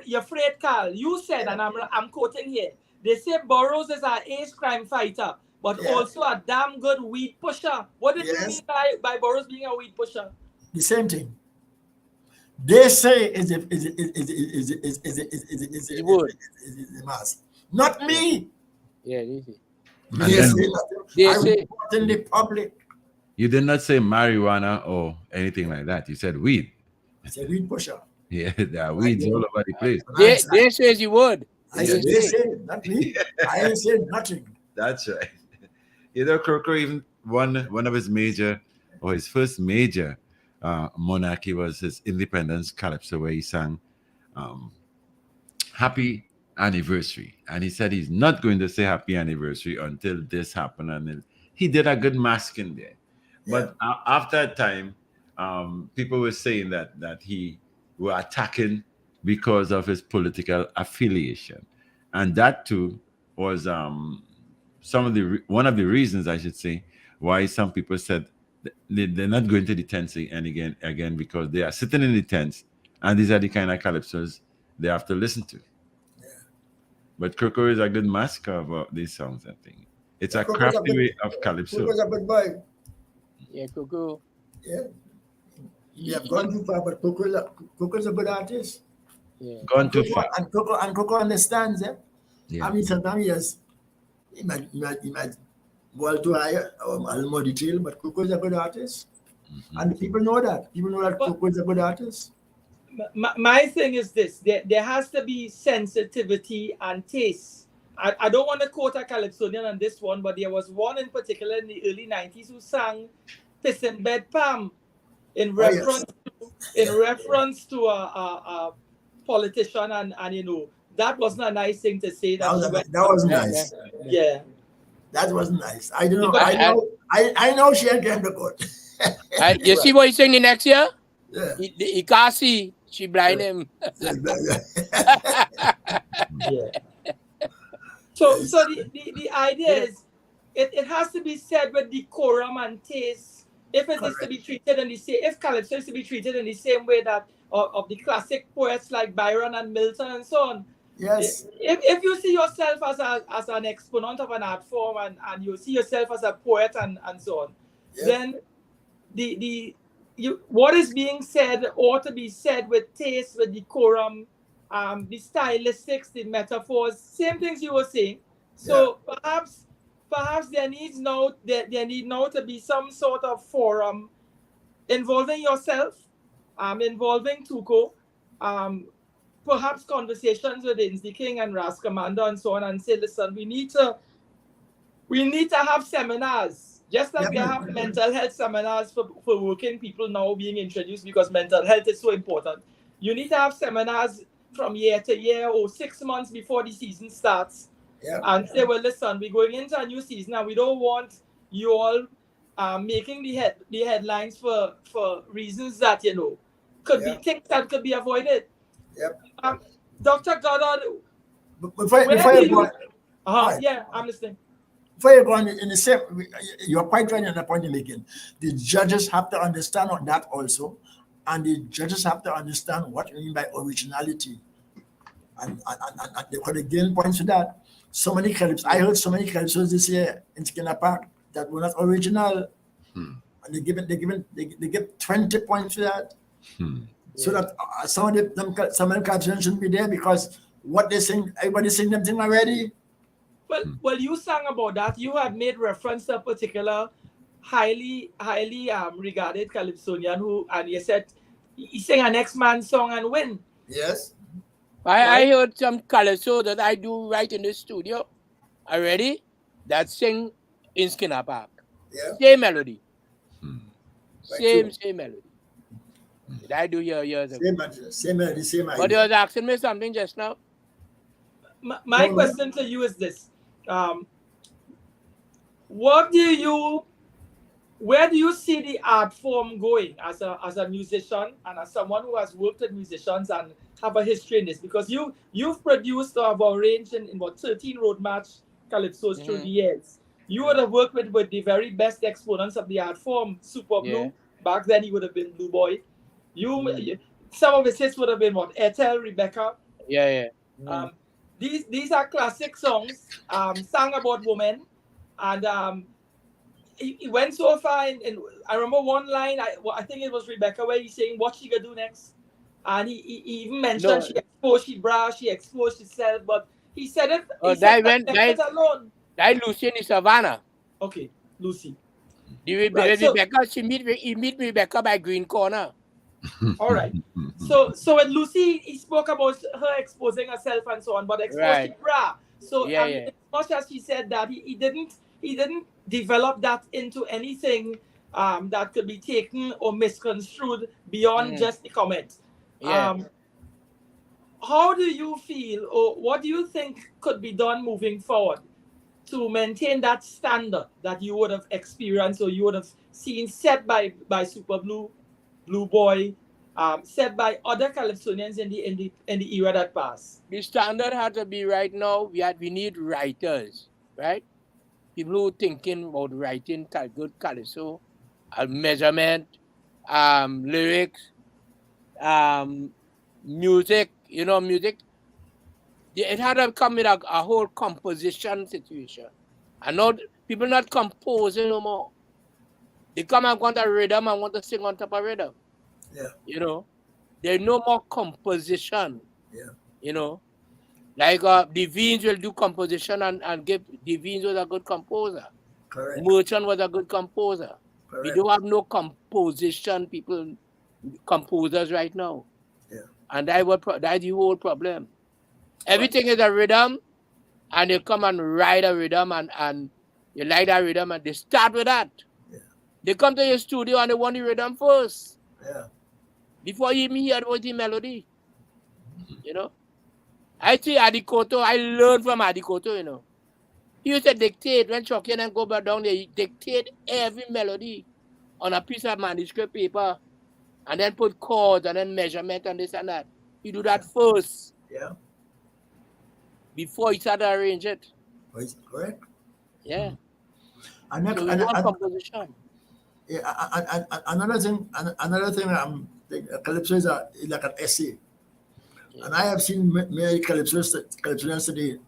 you're afraid, Carl, you said, and I'm quoting here, they say Burroughs is an ace crime fighter, but also a damn good weed pusher. What did you mean by Burroughs being a weed pusher? The same thing. They say is the mask. Not me. Yeah, they say. They say in the public. You did not say marijuana or anything like that. You said weed. I said weed pusher. Yeah, there are weeds all over the place. They say you would. I said they say, not me. I ain't saying nothing. That's right. You know, Croker, even one of his his first major monarchy was his independence calypso, where he sang Happy Anniversary. And he said he's not going to say Happy Anniversary until this happened. And he did a good masking there. But after a time, people were saying that he were attacking because of his political affiliation. And that too was one of the reasons, I should say, why some people said they're not going to the tents again because they are sitting in the tents, and these are the kind of calypsos they have to listen to. But Coco is a good mask of these songs, I think. It's a Coco's crafty good- way of calypso. Coco's a good boy. Yeah, Coco. Yeah. You have gone too far, but Coco's a good artist. Yeah. Gone too far. And Coco understands, eh? Yeah. I mean, sometimes he might go too high or a little more detail, but Coco is a good artist. And people know that. People know that Coco is a good artist. My thing is this: there has to be sensitivity and taste. I don't want to quote a calypsonian on this one, but there was one in particular in the early 90s who sang "Piss in Bed Pam" in reference to a politician, and you know that wasn't a nice thing to say. That wasn't nice. Yeah. That wasn't nice. I don't know. Because I know she had game the court. You see what he's saying the next year? Yeah. He can't see. She blind him. Yeah. So the idea is it has to be said with decorum and taste. If it is to be treated in the same, if calypso is to be treated in the same way that of the classic poets like Byron and Milton and so on. Yes. If you see yourself as an exponent of an art form and you see yourself as a poet and so on, then what is being said ought to be said with taste, with decorum, the stylistics, the metaphors, same things you were saying. So perhaps there need now to be some sort of forum involving yourself, involving Tuco, perhaps conversations with Inslee King and Ras Commander and so on, and say, listen, we need to have seminars, just like we have mental health seminars for working people now being introduced because mental health is so important. You need to have seminars from year to year or 6 months before the season starts. And say, well, listen, we're going into a new season and we don't want you all making the headlines for reasons that, you know, could be things that could be avoided. Dr. Goddard, Before you go on, yeah, I'm listening. Before you go on, in the same, you're quite right in the point you're making. The judges have to understand on that also, and the judges have to understand what you mean by originality. And they could again point to that. So many calypsos. I heard so many calypsos this year in Skinner Park that were not original, and they give 20 points for that. So that some of them calypsos shouldn't be there because what they sing, everybody sing them thing already. Well, you sang about that. You had made reference to a particular highly regarded calypsonian and you said he sang a next man's song and win. Yes. I heard some calypso that I do right in the studio already that sing in Skinner Park. Yeah. Same melody. Right, Same melody. Did I do years ago? Same melody, same idea. But you was asking me something just now. My question to you is this. Where do you see the art form going as a musician and as someone who has worked with musicians and have a history in this? Because you've produced or have arranged in about 13 road march calypsos through the years. You would have worked with the very best exponents of the art form. Super Blue, back then he would have been Blue Boy. Some of his hits would have been what? Ethel, Rebecca. These are classic songs, sung about women, and he went so far. And I remember one line. I think it was Rebecca where he's saying, "What she gonna do next?" And he even mentioned she exposed herself, but he said it. Alone. That Lucy in the Savannah. Okay, Lucy. Rebecca, he meet Rebecca by Green Corner. All right. So with Lucy, he spoke about her exposing herself and so on, but exposed to bra. So as much as he said that, he didn't develop that into anything that could be taken or misconstrued beyond just the comment. How do you feel, or what do you think could be done moving forward to maintain that standard that you would have experienced or you would have seen set by Super Blue, Blue Boy, set by other calypsonians in the era that passed? The standard had to be right now. We need writers, right? People who thinking about writing good calypso, measurement, lyrics, music. Music. It had to come with a whole composition situation. And now people not composing no more. They come and want a rhythm and want to sing on top of rhythm. Yeah. There's no more composition. Yeah. Like Devines will do composition and give. Devines was a good composer. Correct. Merchant was a good composer. Correct. We don't have no composers right now. Yeah. And that's the whole problem. Everything is a rhythm, and you come and ride a rhythm and you like that rhythm and they start with that. Yeah. They come to your studio and they want the rhythm first. Yeah. Before you even hear the melody. I see Adikoto, I learned from Adikoto, He used to dictate when Chucky and go back down there, he dictate every melody on a piece of manuscript paper and then put chords and then measurement and this and that. He do that first. Yeah. Before he started to arrange it. Correct. Yeah. And So we want composition. Yeah, another thing, calypso is like an essay. Yeah. And I have seen many calypsonians today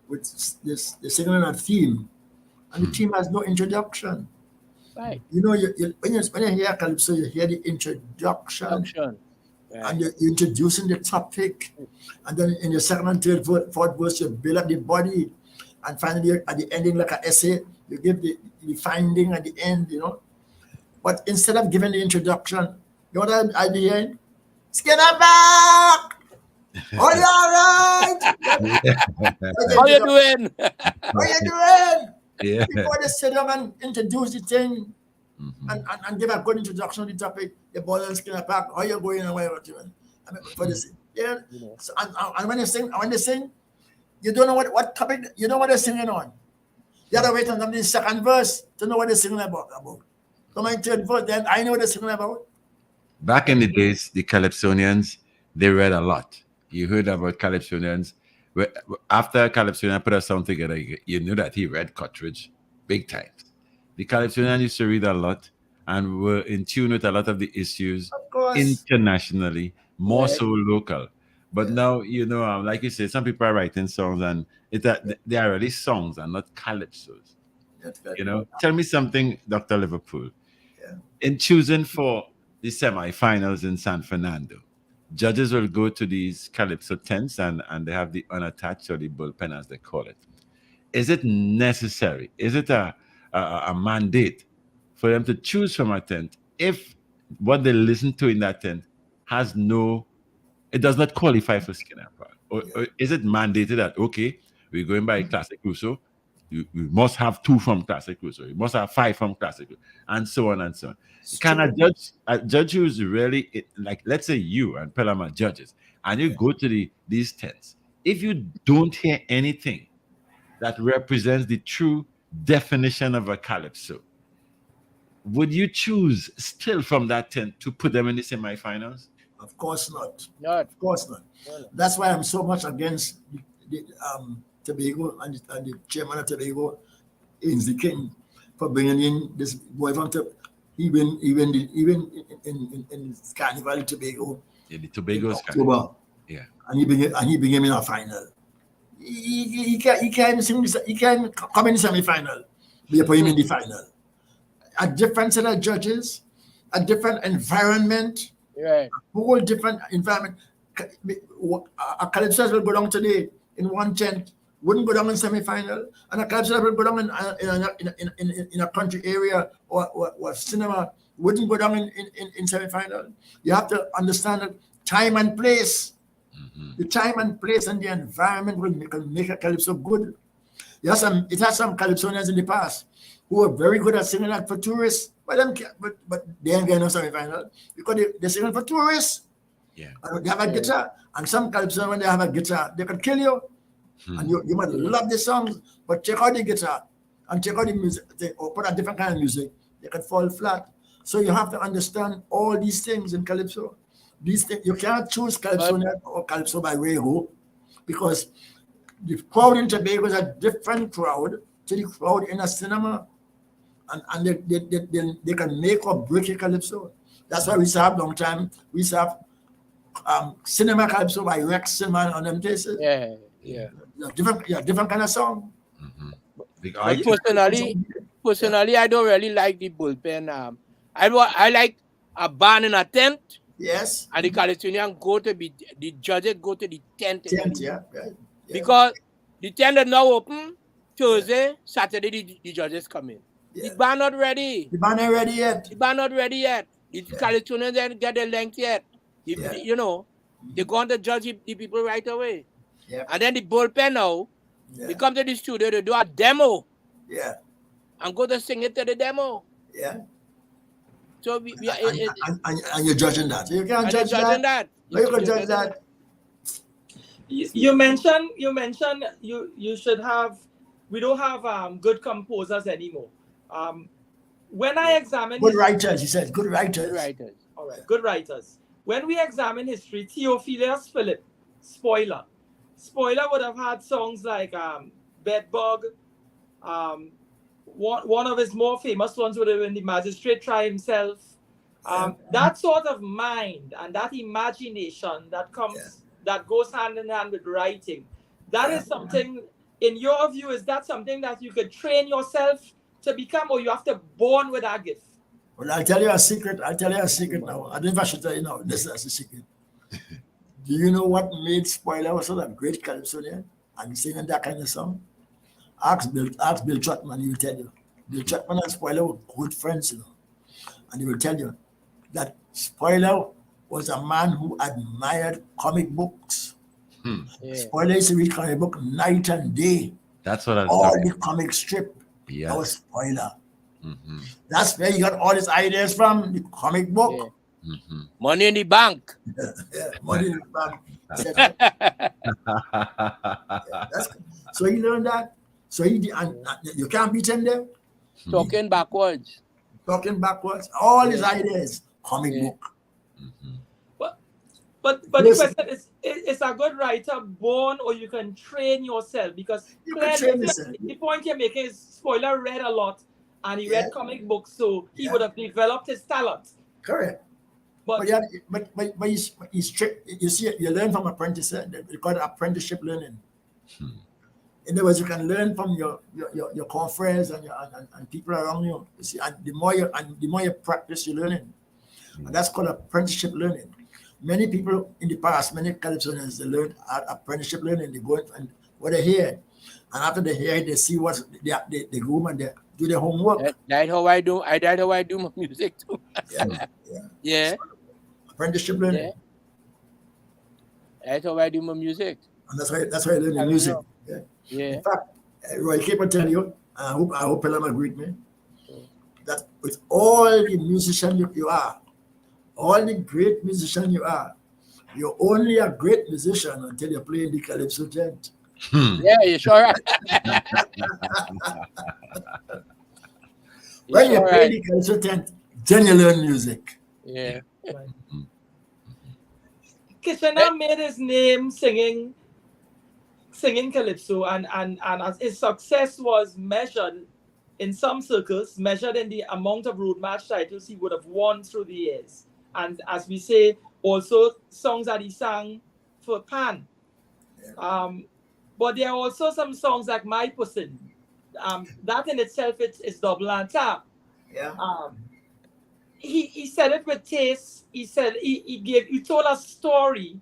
with the singing on a theme, and the theme has no introduction. Right. When you hear calypso, you hear the introduction. Right. And you're introducing the topic, and then in the second and third, fourth verse, you build up the body, and finally at the ending, like an essay, you give the finding at the end, But instead of giving the introduction, you know what I'd be hearing? Skin up back! Are you all right? How you doing? How you doing? Yeah. Before they sit down and introduce the thing and give a good introduction to the topic, the ball and skin up back, how you going and where you're doing. For the sing. Yeah. So, and when they sing, you don't know what topic, you know what they're singing on. You have to wait until the second verse to know what they're singing about. So my third verse, then I know what they're singing about. Back in the days, the Calypsonians, they read a lot. You heard about Calypsonians. After a Calypsonian put a song together, you knew that he read Cottridge big time. The Calypsonians used to read a lot and were in tune with a lot of the issues internationally, more so local. But now, like you said, some people are writing songs and they are really songs and not calypsos. Tell me something, Dr. Liverpool. Yeah. In choosing for the semifinals in San Fernando, judges will go to these calypso tents and they have the unattached or the bullpen, as they call it. Is it necessary? Is it a mandate for them to choose from a tent if what they listen to in that tent it does not qualify for Skin and Pearl? Or is it mandated that, okay, we're going by Classic Crusoe, you must have 2 from Classic Crusoe, you must have 5 from Classic Crusoe, and so on and so on. Can a judge who's really, like, let's say you and Pelham judges, and you go to these tents, if you don't hear anything that represents the true definition of a calypso, would you choose still from that tent to put them in the semifinals? Of course not. Of course not. That's why I'm so much against the Tobago and the chairman of Tobago, Ainsley King, for bringing in this boy from even in Carnival in Tobago. Yeah, the Tobago's October. Yeah. And he bring him in a final. He can't come in the semi-final. They put him in the final. A different set of judges, a different environment, a whole different environment. A calypso will go down today in one tent, wouldn't go down in semi-final, and a calypso will go down in a country area or cinema, wouldn't go down in semi-final. You have to understand that time and place. The time and place and the environment will make a calypso good. It has some calypsonians in the past who are very good at singing that for tourists, but they ain't getting no semi-final because they're singing for tourists. Yeah. And they have a guitar, and some calypsonians, when they have a guitar, they can kill you. And you might love the songs, but check out the guitar and check out the music, or put a different kind of music, they can fall flat. So you have to understand all these things in calypso. These things, you can't choose calypso or calypso by Rego, because the crowd in Tobago is a different crowd to the crowd in a cinema. and they can make or break a calypso. That's why we used to have long time. We used to have cinema calypso by Rex Cinema on them places. Yeah. Different kind of song. Because But personally, I don't really like the bullpen. I like a band in a tent, Yes. and the Californian the judges go to the tent. Yeah. Because the tent is now open. Thursday, Saturday, the judges come in. Yeah. The band not ready. The band ain't ready yet. The band not ready yet. The Californians didn't get the length yet. You know, they're going to judge the people right away. Yeah. And then the bullpen now, they come to the studio, they do a demo. Yeah. And go to sing it to the demo. Yeah. So and you're judging that. You can't judge that. No, you can judge that. You mentioned you should have. We don't have good composers anymore. When I examine good writers, he said, good writers. All right, good writers. When we examine history, Theophilus Philip, Spoiler would have had songs like Bedbug. One of his more famous ones would have been The Magistrate Try Himself. That sort of mind and that imagination that goes hand in hand with writing. That is something, in your view, is that something that you could train yourself to become, or you have to born with that gift? Well, I'll tell you a secret. Now. I don't know if I should tell you now. This is a secret. Do you know what made Spoiler was such a great calypsonian and singing that kind of song? Ask Bill Trotman, he will tell you. Bill Trotman and Spoiler were good friends, and he will tell you that Spoiler was a man who admired comic books. Spoiler used to read comic book night and day. That's what I was all talking the comic strip. Yes. That was Spoiler. That's where he got all his ideas from, the comic book. Money in the bank. Money in the bank. So he learned that. So you can't beat him there. Talking backwards. All his ideas, comic book. But the question is a good writer born, or you can train yourself? Because the point you're making is Spoiler read a lot and he read comic books, so he would have developed his talent. Correct. But he's strict. You see, you learn from apprentice. They call it apprenticeship learning. In other words, you can learn from your confreres and people around you. You see, and the more you practice, you're learning. And that's called apprenticeship learning. Many people in the past, many calypsonians, they learned apprenticeship learning. They go and what they hear, and after they hear it, they see what they go and they do their homework. That's how I do. That's how I do my music too. Yeah. Apprenticeship learning. That's how I do my music. And that's why I learn the music. Yeah. In fact, Roy Cape will tell you, I hope Pelham agree with me, that with all the musician you are, all the great musician you are, you're only a great musician until you play in the calypso tent. Yeah, you're sure right. When you play in the calypso tent, then you learn music. Yeah. Kitchener made his name singing calypso, and as his success was measured in some circles, measured in the amount of road march titles he would have won through the years. And as we say, also songs that he sang for Pan. But there are also some songs like My Person. That in itself is double and tap. Yeah. He said it with taste. He said he told a story,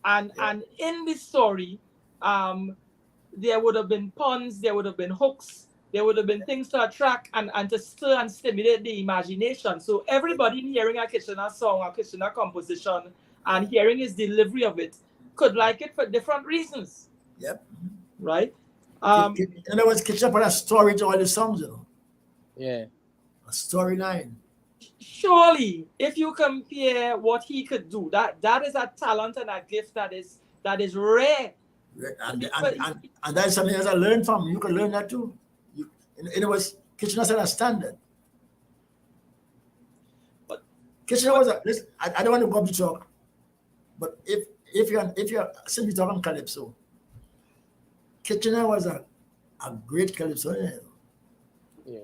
and in this story, there would have been puns, there would have been hooks, there would have been things to attract and to stir and stimulate the imagination. So everybody hearing a Kitchener song, a Kitchener composition, and hearing his delivery of it could like it for different reasons. Yep. Right? In other words, Kitchener put a story to all the songs, Yeah. A storyline. Surely, if you compare what he could do, that is a talent and a gift that is rare. And that is something else I learned from. You can learn that too. In other words, Kitchener set a standard. But Kitchener was I don't want to go up to talk, but if you're since we're talking calypso, Kitchener was a great calypso. Yeah.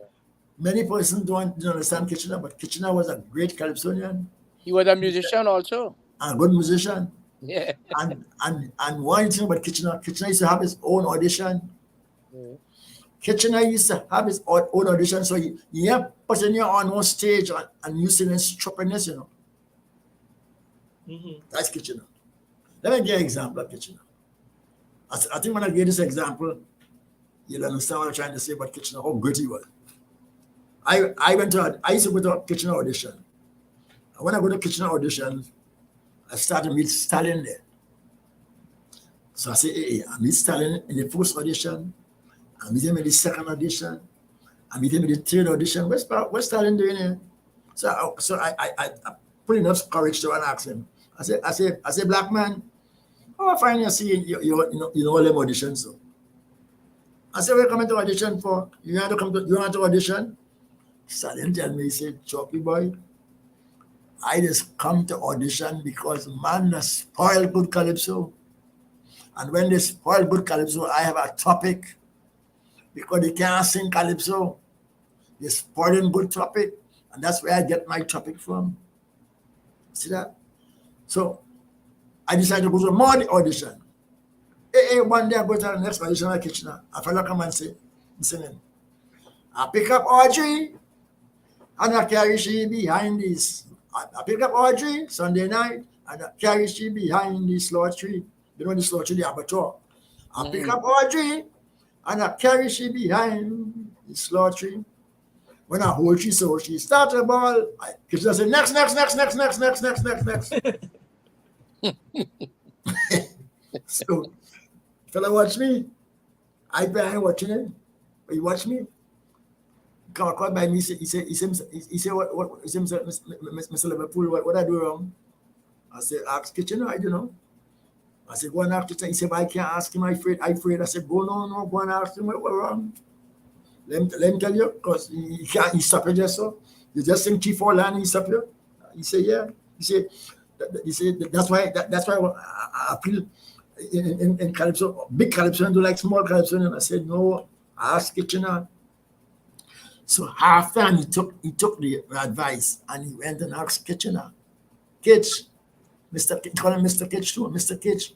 Many persons don't understand Kitchener, but Kitchener was a great Calypsonian, He was a musician also. a good musician. Yeah. And one thing about Kitchener used to have his own audition. Yeah. Kitchener used to have his own audition, so you have putting you on one stage and using his stupidness, you know. Mm-hmm. That's Kitchener. Let me give you an example of Kitchener. I think when I give this example, you'll understand what I'm trying to say about Kitchener, how good he was. I used to go to a Kitchener audition. And when I go to Kitchener audition, I started to meet Stalin there. So I say, hey, I meet Stalin in the first audition. I meet him in the second audition. I meet him in the third audition. What's Stalin doing here? So I put enough courage to and ask him. I say, black man, how I find you seeing you know all them auditions. So I said, what are you coming to audition for? You want to audition? Stalin tell me, he said, Choppy boy, I just come to audition because man has spoiled good calypso. And when they spoil good calypso, I have a topic. Because they can't sing calypso. They're spoiling good topic. And that's where I get my topic from. See that? So I decided to go to more audition. One day I go to the next audition at Kitchener. A fellow come and say, singing. I pick up Audrey and I carry she behind this. I pick up Audrey Sunday night and I carry she behind the slot tree. You know the slot tree, the abattoir. I pick up Audrey and I carry she behind the slot tree. When I hold she so she start a ball, Kitchener say next. So fella watch me. I behind watching him. But he watch me. Called by me, he said, what, Mr. Liverpool, what I do wrong? I said, ask Kitchener, I don't know. I said, go and ask Kitchener. He said, I can't ask him, I'm afraid. I said, no, go and ask him what wrong. Let me tell you, because he can't stop you just so. You just sing T4 land, he stop you. He said, yeah. He said, that's why I feel in Calypso, big Calypso do like small Calypso. And I said, no, ask Kitchener. So half time he took the advice and he went and asked Kitchener. Kitch, call him Mr. Kitch too. Mr. Kitch,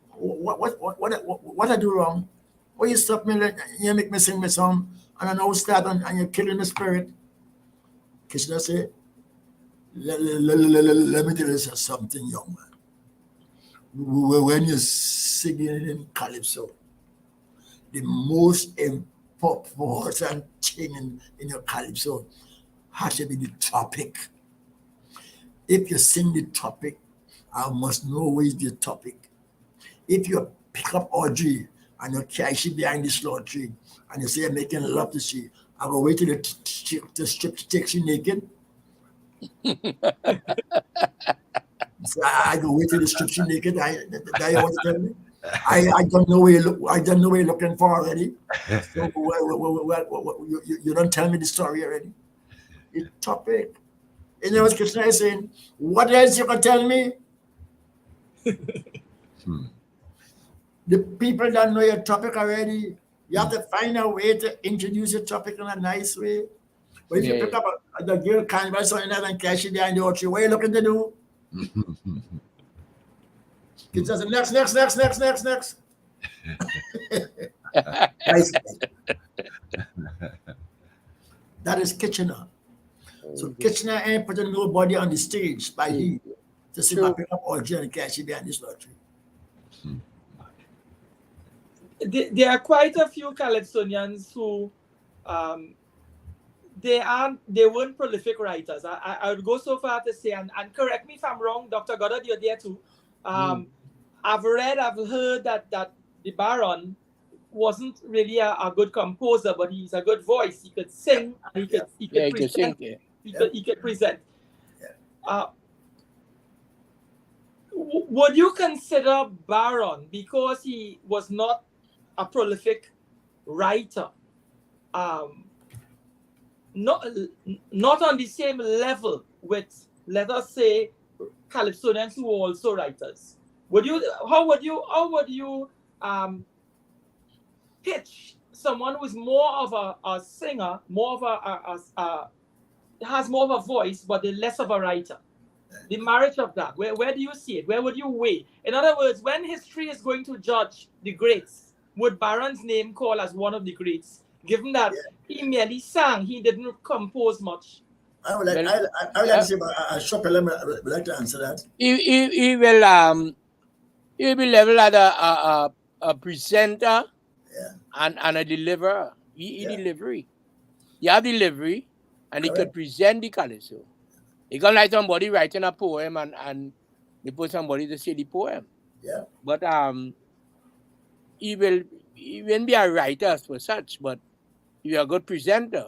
what I do wrong? Why you stop me? You make me sing my song and I know start and you're killing the spirit. Kitchener said, let me tell you something, young man. When you're singing in Calypso, the most important thing in your Calypso has to be the topic. If you sing the topic, I must know where is the topic. If you pick up Audrey and you carry she behind the slot tree and you say you're making love to she, I will wait till the strip takes you naked. So I go wait till the strip you naked. That you want to tell me? I don't know where you look. I don't know where you're looking for already. So you don't tell me the story already. The topic. You know what Kitchener is saying? What else you can tell me? The people don't know your topic already. You have to find a way to introduce your topic in a nice way. But if you pick up the girl can't something else and cash it behind the orchard, what are you looking to do? Kitchener says, next. That is Kitchener. So Kitchener ain't putting nobody on the stage by he to see my pick up Audrey and cash it behind this lottery. There are quite a few Calypsonians who they weren't prolific writers. I would go so far to say, and correct me if I'm wrong, Dr. Goddard, you're there too. I've heard that the Baron wasn't really a good composer, but he's a good voice. He could sing, and he could present. He could present. Would you consider Baron, because he was not a prolific writer, not on the same level with, let us say, Calypsonians who are also writers? How would you pitch someone who is more of a singer, more of has more of a voice, but less of a writer. The marriage of that. Where do you see it? Where would you weigh? In other words, when history is going to judge the greats, would Baron's name call as one of the greats, given that he merely sang, he didn't compose much? I would like to say about a short element. I would like to answer that. He will be leveled as a presenter and a deliverer. He delivery. He have delivery, and he could present the calypso. He can like somebody writing a poem and they put somebody to say the poem. Yeah. But he won't be a writer for such, but he'll be a good presenter.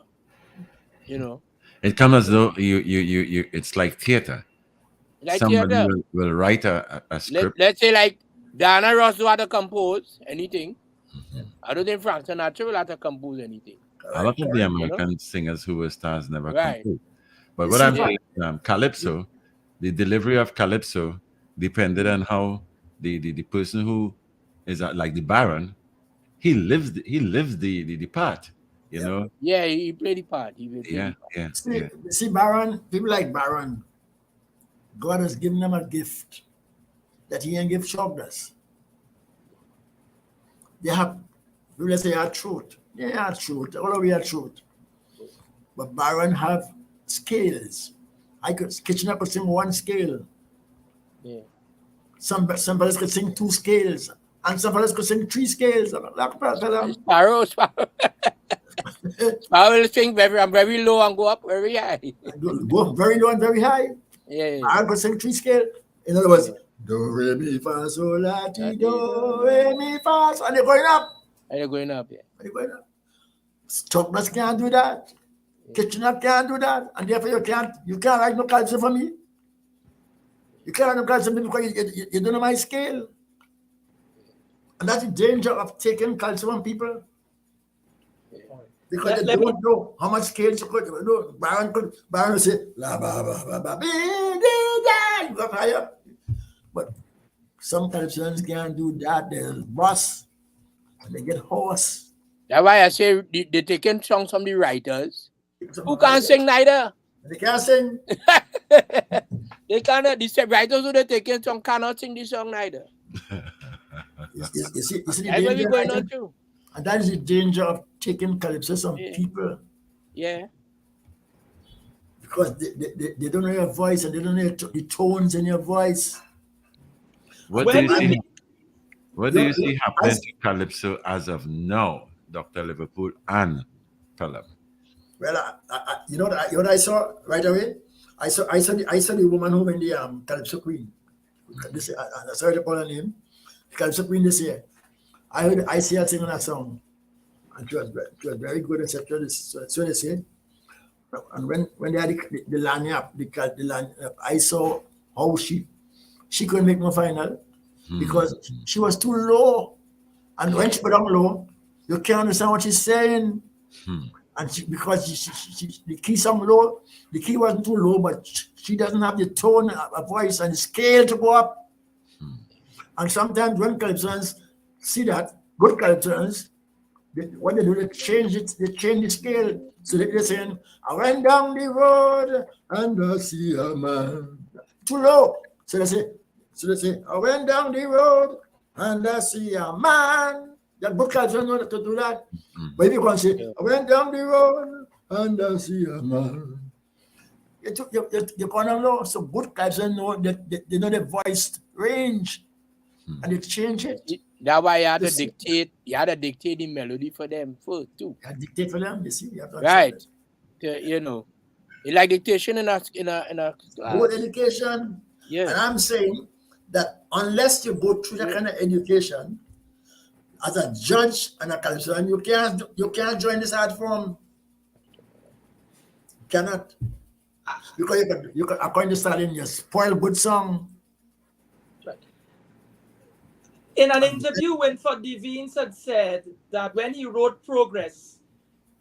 You know. It comes as though you it's like theater. Like Somebody theater. will write a script. Let's say like Diana Ross had to compose anything. I don't think Frank Sinatra will have to compose anything. A lot of the American singers who were stars never composed. But You what see I'm that? saying, calypso, the delivery of calypso depended on how the person who is like the Baron, he lives the part, you know. Yeah, he played the part. He will play the part. See, Baron, people like Baron, God has given them a gift that he ain't give us. They have, let's say, our truth. They are truth. All of we are truth. But Baron have scales. Kitchener could sing one scale. Yeah. Some fellas could sing 2 scales. And some fellas could sing 3 scales. Sparrow. Sparrow will sing very low and go up very high. Go very low and very high. Yeah. I could sing 3 scale. In other words, do, re, mi, fa, sol, la, ti, do, re, mi, fa, sol. And they're going up. And they're going up, yeah. And they're going up. Stockness can't do that. Kitchener can't do that. And therefore you can't write no calypso for me. You can't write no calypso for me because you don't know my scale. And that's the danger of taking calypso from people. Because they don't know how much scales you could do. Baron will say, la ba ba ba ba, you go higher. But some calypsonians can't do that. They're boss and they get hoarse. That's why I say they're taking songs from the writers who can't sing neither. They can't sing. They cannot. The writers who they taking song cannot sing the song neither. You see the That's what we're danger, going on too. and that is the danger of taking calypso from people. Yeah. Because they don't know your voice and they don't know the tones in your voice. What do you see happening to calypso as of now, Dr. Liverpool and Pelham? Well, you know what I saw right away? I saw the woman who went the calypso queen. I sorry to call her name. The calypso queen this year. I see her singing that song, and she was very good, etc. So they say. And when they had the lanyard, the lanyard, I saw how she couldn't make no final because she was too low. And when she got down low, you can't understand what she's saying. And because the key song low, the key wasn't too low, but she doesn't have the tone, a voice, and the scale to go up. And sometimes when calypsonians see that, good calypsonians, what they do, they change the scale. So they're saying, I went down the road and I see a man. Too low. So they say, I went down the road and I see a man. That book I don't know to do that. But if you can say, I went down the road and I see a man. You can't know. So good guys know that they know the voice range and they change it. That's why you had to dictate. You had to dictate the melody for them first too. You dictate for them, you see. You have to right. You know, it's like dictation in a good education. Yeah. And I'm saying that unless you go through that kind of education, as a judge and a calypsonian, you can't join this art form. You cannot. Because you can according to Stalin, you spoil good song. In an interview, Winford Devines had said that when he wrote Progress,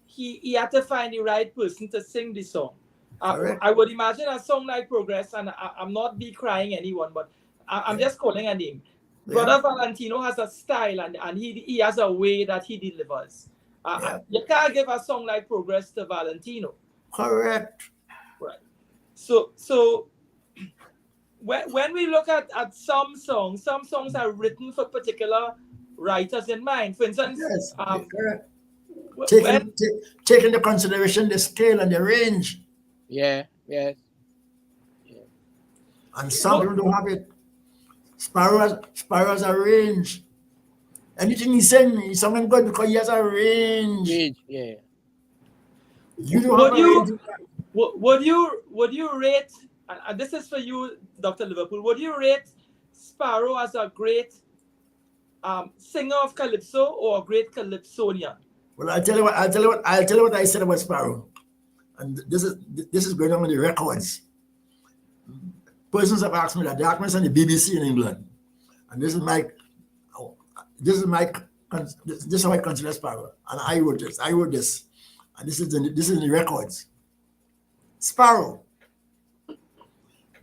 he had to find the right person to sing the song. I would imagine a song like Progress, and I'm not decrying anyone, but I'm just calling a name. Brother Valentino has a style and he has a way that he delivers. You can't give a song like Progress to Valentino. Correct. Right. So when we look at some songs are written for particular writers in mind. For instance, Yes, correct. when Taking into consideration the scale and the range. Yeah, yes. And some people don't have it. Sparrow has a range. Anything he sing, he's something good because he has a range. Yeah. You don't have a range. would you rate, and this is for you, Dr. Liverpool, would you rate Sparrow as a great singer of calypso or a great calypsonian? Well, I'll tell you what I said about Sparrow. And this is going on with the records. Persons have asked me that. They asked me on the BBC in England. And this is how I consider Sparrow. And I wrote this. And this is in the records. Sparrow.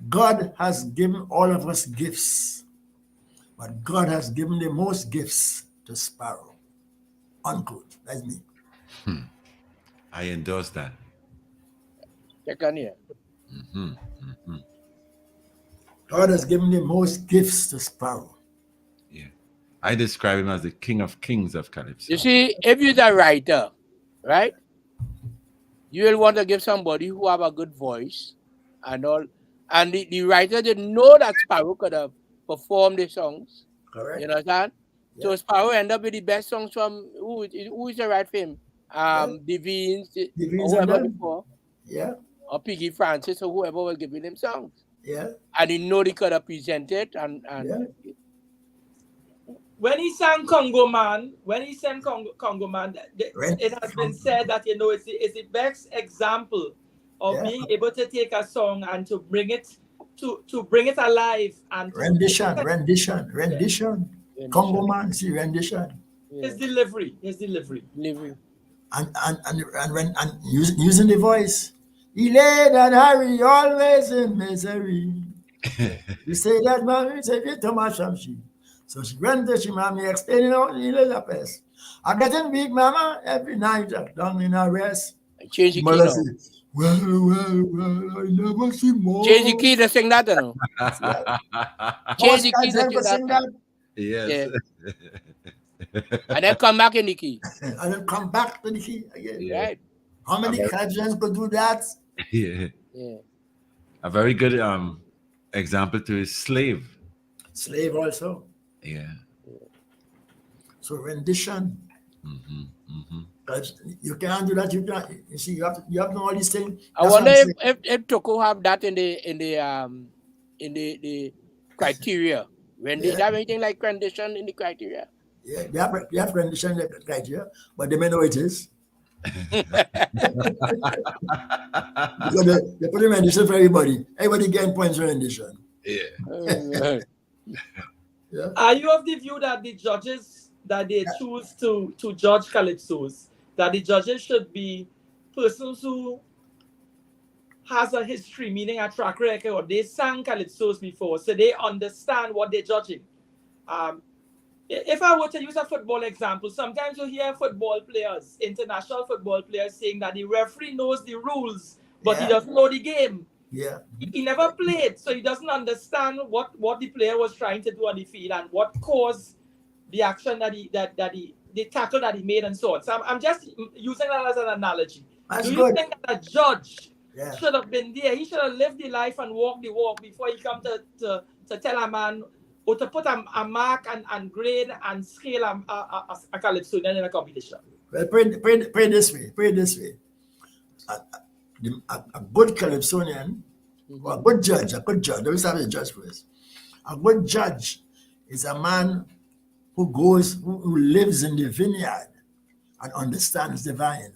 God has given all of us gifts, but God has given the most gifts to Sparrow. Unquote. That's me. I endorse that. Second year. God has given the most gifts to Sparrow. Yeah. I describe him as the king of kings of calypso. You see, if you're a writer, right, you will want to give somebody who have a good voice and all. And the writer didn't know that Sparrow could have performed the songs. Correct. You understand? Yeah. So Sparrow ended up with the best songs from who is the right for him? Devines, or whoever before. Yeah. Or Piggy Francis, or whoever was giving him songs. Yeah. And he know they could have presented and When he sang Congo Man, it has been said that it's the best example of being able to take a song and to bring it alive and rendition. Congo Man, see rendition. His delivery. And using the voice. He lay that Harry always in misery. You say that mommy, say it too much from she. So she went to she mommy explaining how he lay the best. I getting big mama every night down in her rest. Change the key Mother now. say, well, I never see more. Change the key to sing that, you know. Change the key to sing that. Yes. Yeah. And then come back in the key. And then come back to the key again. Yeah. Right. How many Caribbeans could do that? Yeah. Yeah. A very good example to his slave. Slave also. Yeah. So rendition. You can't do that. You see, you have to know all these things. I wonder if Toko have that in the criteria. When they have anything like rendition in the criteria. Yeah, they have rendition in the criteria, but they may know it is. Because they put in rendition for everybody. Everybody getting points for rendition. Yeah. Yeah. Are you of the view that the judges that they choose to judge calypsos, that the judges should be persons who has a history, meaning a track record, or they sang calypsos before, so they understand what they're judging? If I were to use a football example, sometimes you hear football players, international football players, saying that the referee knows the rules, but he doesn't know the game. Yeah. He never played, so he doesn't understand what the player was trying to do on the field and what caused the action the tackle that he made and so on. So I'm just using that as an analogy. That's Do you good. think that a judge should have been there? He should have lived the life and walked the walk before he come to tell a man or to put a mark and grade and scale a calypsonian in a competition. Well, pray this way. A good calypsonian, or a good judge, let me start with the judge first. A good judge is a man who lives in the vineyard and understands the vine.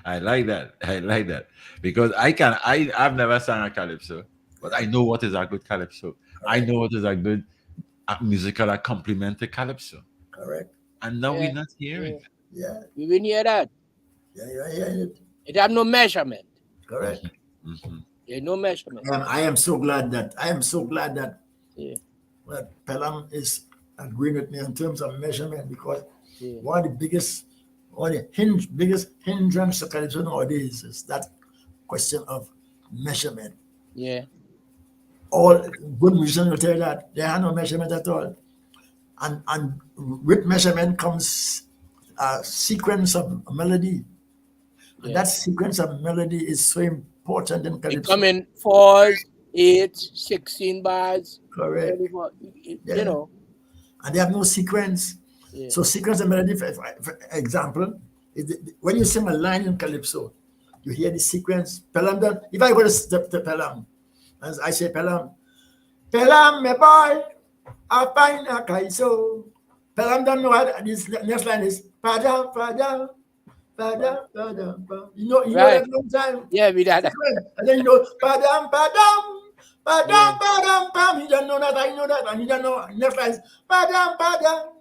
I like that because I've never sang a calypso, but I know what is a good calypso. I know what is a good musical accompaniment to calypso. Correct. And now we're not hearing. Yeah. We didn't hear that. Yeah, it. It have no measurement. Correct. There's no measurement. I am so glad that Yeah. Pelham is agreeing with me in terms of measurement, because Yeah. one of the biggest hindrance to calypso nowadays is that question of measurement. Yeah. All good musicians will tell you that there are no measurement at all. And with measurement comes a sequence of melody. And Yeah. that sequence of melody is so important in They calypso. come in 4s, 8s, 16 bars. Correct. 24, Yeah. you know. And they have no sequence. Yeah. So sequence of melody, for example, when you sing a line in calypso, you hear the sequence. Pelham done. If I go to Pelham, as I say Pelham, Pelham, my boy, I find a kaiso. Pelham don't know how this next line is. Padam, padam, padam, padam, padam. You know Right. that long time. Yeah, we had that. Sequence. And then you know padam, padam. Padam, Yeah. padam, pam. You don't know that. I know that. And you don't know next line is padam, padam.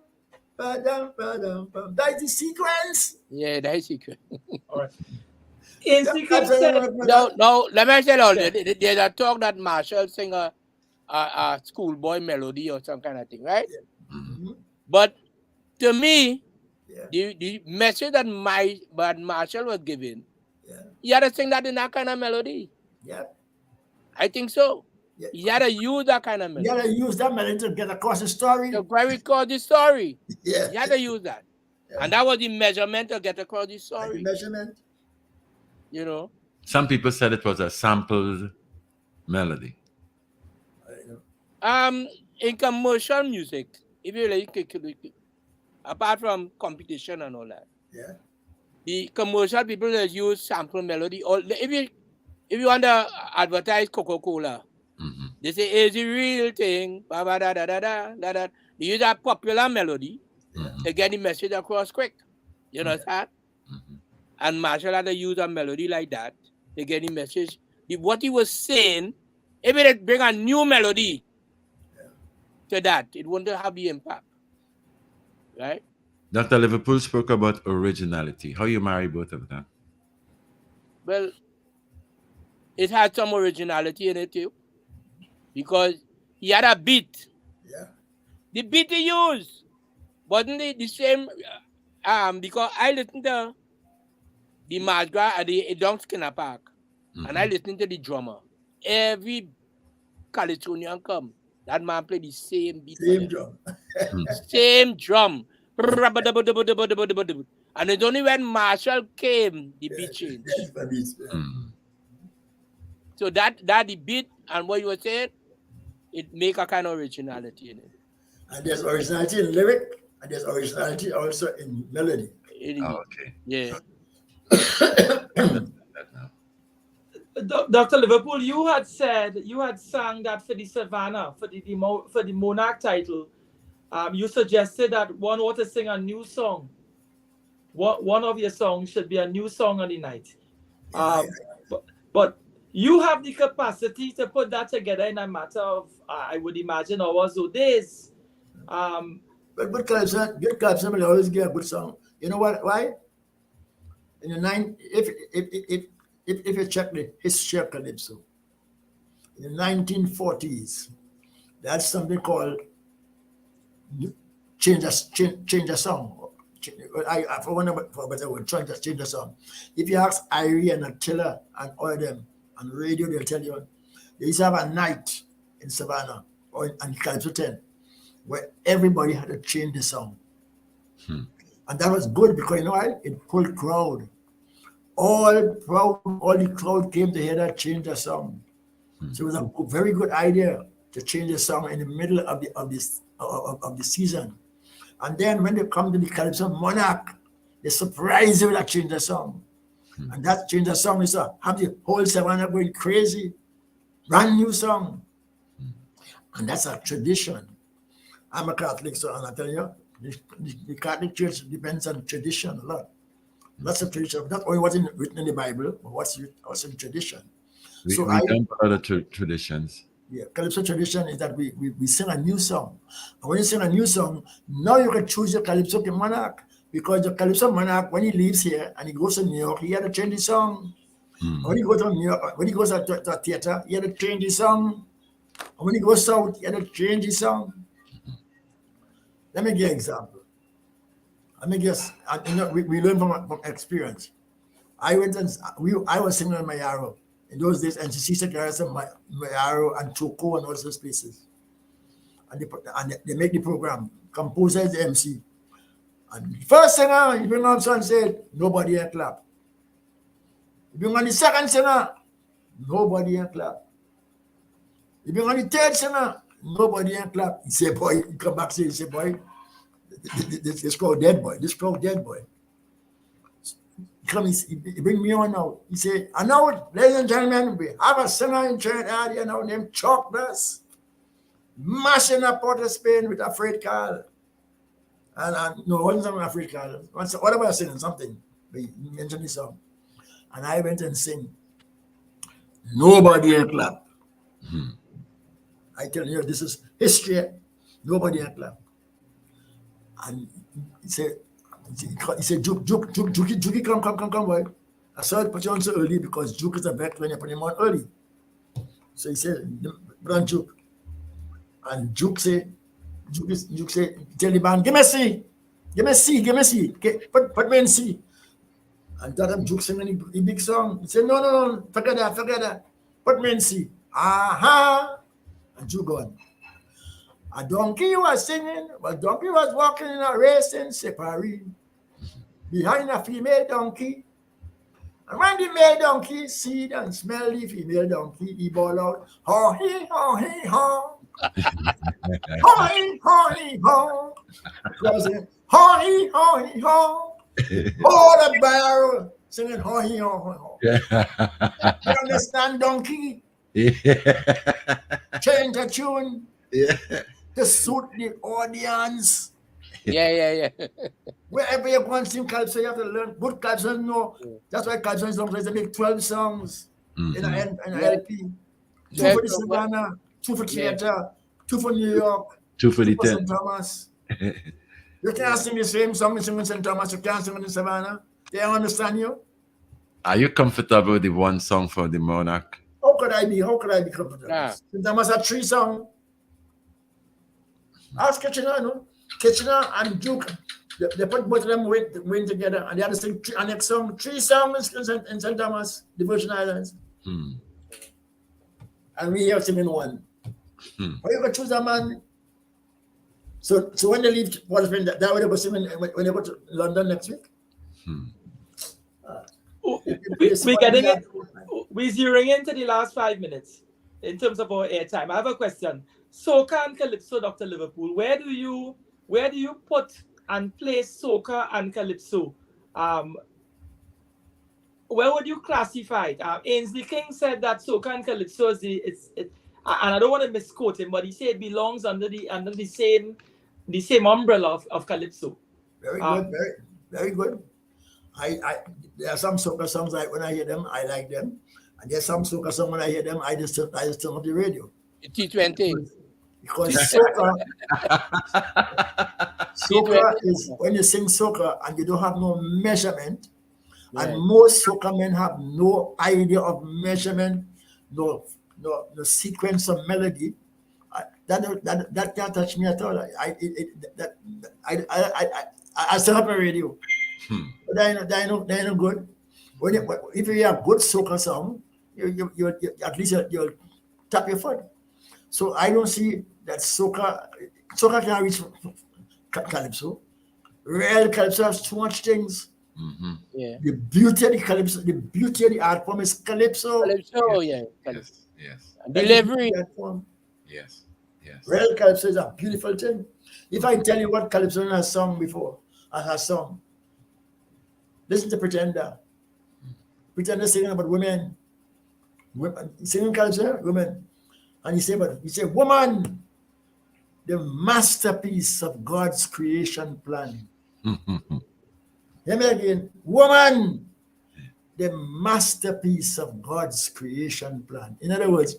Padam, padam, pam. That is the sequence. Yeah, that is secret. All right. In That's sequence, No, let me tell you, Yeah. there's a talk that Marshall sing a schoolboy melody or some kind of thing, right? Mhm. But to me, Yeah, the message that Marshall was giving, yeah, he had to sing that in that kind of melody. yeah. I think so. Yeah. He had to use that kind of You melody. gotta use that melody to get across the story. To record the story. Yeah. He had to use that. Yeah. And that was the measurement to get across the Like the story. measurement. You know? Some people said it was a sampled melody. In commercial music, if you like, apart from competition and all that, Yeah. the commercial people that use sample melody, or if you want to advertise Coca-Cola, Mhm. they say it's a real thing, ba ba da da da da da da. They use a popular melody Mhm. to get the message across quick. You know that? Mhm. And Marshall had to use a melody like that to get the message. What he was saying, if it bring a new melody to that, it wouldn't have the impact. Right? Dr. Liverpool spoke about originality. How you marry both of them? Well, it had some originality in it too. Because he had a beat. Yeah. The beat he used wasn't it the same? Because I listened to the Masgra at the Don Skinner Park, and I listened to the drummer. Every Calitonian come, that man played the same beat. for Same them. drum. Same drum. And it's only when Marshall came, the beat changed. Yes, for this. Mhm. So that the beat and what you were saying, it make a kind of originality in it. And there's originality in lyric, and there's originality also in melody. Oh, okay. Yeah. That now. Dr. Liverpool, you had sang that for the Savannah, for the Monarch title. You suggested that one ought to sing a new song. One of your songs should be a new song on the night. But you have the capacity to put that together in a matter of, I would imagine, hours or days. But good calypso will always get a good song. You know what? Why? In the if you check the history of calypso, in the 1940s, that's something called change a song. I for better word, change a song. If you ask Intyre and Attila and all of them on radio, they'll tell you they used to have a night in Savannah or in Calypso 10 where everybody had to change the song. And that was good because you know what? It pulled crowd. All the crowd came to hear that change the song. So it was a very good idea to change the song in the middle of the season. And then when they come to the Calypso Monarch, they surprise you with that change the song. And that change the song is to have the whole Savannah going crazy. Brand new song. And that's a tradition. I'm a Catholic, so I'm telling you, the Catholic Church depends on tradition a lot. Lots of tradition, not only what's written in the Bible, but what's also in tradition. We So jump other traditions. Yeah, Calypso tradition is that we sing a new song. And when you sing a new song, now you can choose your Calypso Monarch. Because the Calypso Monarch, when he leaves here and he goes to New York, he had to change his song. When he goes to New York, when he goes to a theater, he had to change his song. And when he goes south, he had to change his song. Let me give an example. I mean, yes, you know, we learn from experience. I went and I was singing on Mayaro in those days, and she said there are some Mayaro and Choco and all those places. And they make the program. Composer is the MC. And the first singer, you bring on son said, nobody here clap. You bring on the second singer, nobody here clap. You bring on the third singer, nobody here clap. He said, boy, he come back say, he said, boy, this crowd dead, boy. This crowd dead, boy. He bring me on now. He said, and now, ladies and gentlemen, we have a singer in Trinidad here now named Chuck Bass, mashing up Port of Spain with a freight car. And no, it wasn't a freight car. What about singing something? He mentioned this song. And I went and sing. Nobody here clap. I tell you, this is history. Nobody here clap. And he said, Juki, come, boy. I saw it put you on so early because Juke is a vet when you put him on early. So he said, run Juke. And Juke say, tell the band, give me a C. Put me in C. And that time Juke singing a big song. He said, no, forget that. Put me in C. Aha. And Juke gone. A donkey was singing, but donkey was walking in a racing safari behind a female donkey. And when the male donkey see and smell the female donkey, he bawl out, ho-hee, ho-hee, ho. Ho-hee, ho-hee, ho. Ho-hee, ho-hee, ho. Oh, the barrel singing ho-hee, ho-hee, ho. You understand, donkey? Change the tune. To suit the audience. Yeah. Wherever you go and sing calypso, you have to learn good calypso. No, that's why calypso is long. They make 12 songs in an LP. 2 for the Savannah, 2 for theater, 2 for New York, 2 for the St. Thomas. You can't sing the same song in St. Thomas. You can't sing in Savannah. They don't understand you. Are you comfortable with the one song for the Monarch? How could I be comfortable? St. Thomas had 3 songs. Ask Kitchener, no? Kitchener and Duke, they put both of them win together, and they had to sing the next song, 3 songs in St. Thomas, the Virgin Islands. And we here singing 1. Why you gonna choose a man? So when they leave Port of Spain, that way they go singing when they go to London next week? We're getting it. We're zeroing into the last 5 minutes in terms of our airtime. I have a question. Soca and Calypso, Dr. Liverpool, where do you put and place soca and calypso? Where would you classify it? Ainsley King said that soca and calypso is and I don't want to misquote him, but he said it belongs under the same umbrella of calypso. Very good, very good. There are some soca songs when I hear them, I like them, and there's some soca songs when I hear them, I just turn off the radio. T20. Because soca is when you sing soca and you don't have no measurement, and most soca men have no idea of measurement, no sequence of melody. That can't touch me at all. I still have my radio, but I know good. If you hear a good soca song, you at least you'll tap your foot. So I don't see that soca can reach calypso. Real calypso has too much things. Yeah. The beauty of the calypso, the beauty of the art form is calypso. Calypso, Yes. And delivery. Yes. Real calypso is a beautiful thing. If I tell you what calypso has sung before, listen to Pretender. Pretender singing about women. Singing calypso, women. And he said, woman, the masterpiece of God's creation plan. Hear me again. Woman, the masterpiece of God's creation plan. In other words,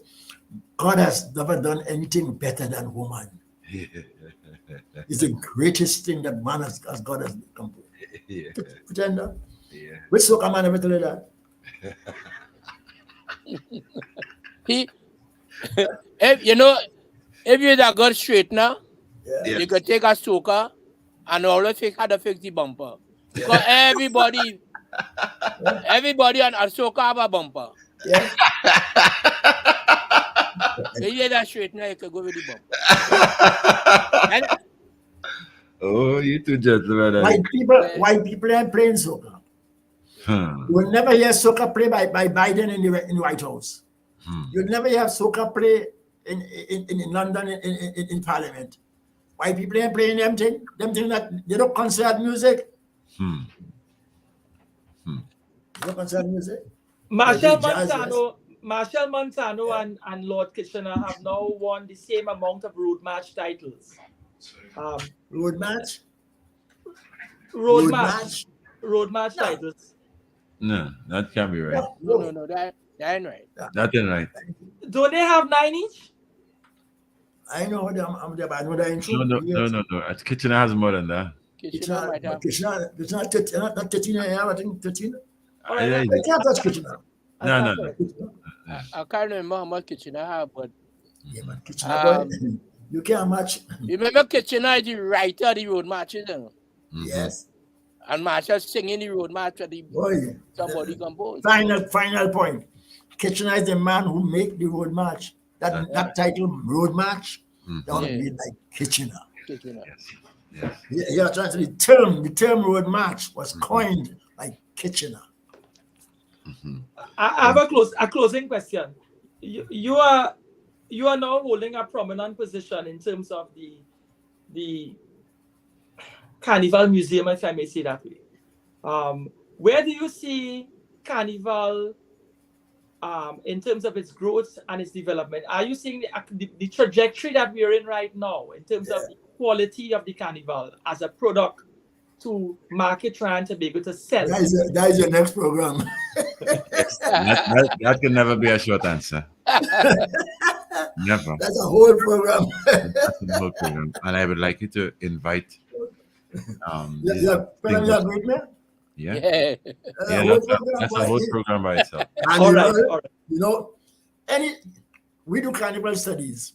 God has never done anything better than woman. It's the greatest thing that man God has come to. Pretender. Which soca man ever tell you that? If you're that good straightener, Yes. You could take a soaker and always had to fix the bumper. Because everybody on a soaker have a bumper. Yeah. You hear that straight now, you could go with the bumper. And Oh, you two gentlemen. White people ain't playing soccer. You will never hear soccer play by Biden in the White House. You'll never hear soccer play in London in Parliament. White people ain't playing them things that they don't concert music. They don't concert music. Marshall They jazz, Montano and Lord Kitchener have now won the same amount of road match titles. Road match? Road match titles. No, that can't be right. no, that ain't right. That ain't right. Don't they have 9 each? I know I'm there, but I know that ain't true. No. Kitchener has more than that. Kitchener might have. Kitchener, not 13, I think 13. All right, I can't touch Kitchener. No. I can't remember how much Kitchener have, but Yeah, man, Kitchener, boy, you can't match. you remember Kitchener is the writer of the road matches, you know? Yes. And Marshall singing the road match for the Boy, somebody composed. final point. Kitchener is the man who make the road match. That title, road match, that would be like Kitchener. Kitchener. Yes. Yeah, trying to the term road match was coined like Kitchener. I have a closing question. You are now holding a prominent position in terms of the Carnival Museum, if I may say that way. Where do you see Carnival in terms of its growth and its development? Are you seeing the trajectory that we are in right now in terms of the quality of the Carnival as a product to market, trying to be able to sell? That is your next program. That can never be a short answer. Never. That's a whole program. That's the whole program. And I would like you to invite. Yeah. That's a whole program by itself. And All right. You know, we do carnival studies.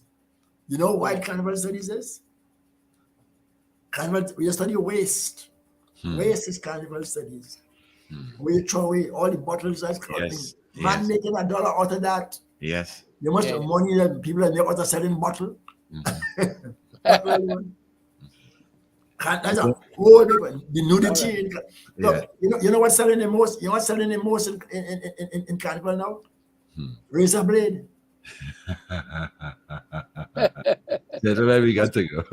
You know what carnival studies is? We study waste. Waste is carnival studies. We throw away all the bottles that's Yes. Man making $1 out of that. Yes. The much money that people are out of selling bottle. That's a whole different. The nudity. Look, you know what's selling the most? You know what's selling the most in carnival now? Razor blade. That's where we got to go.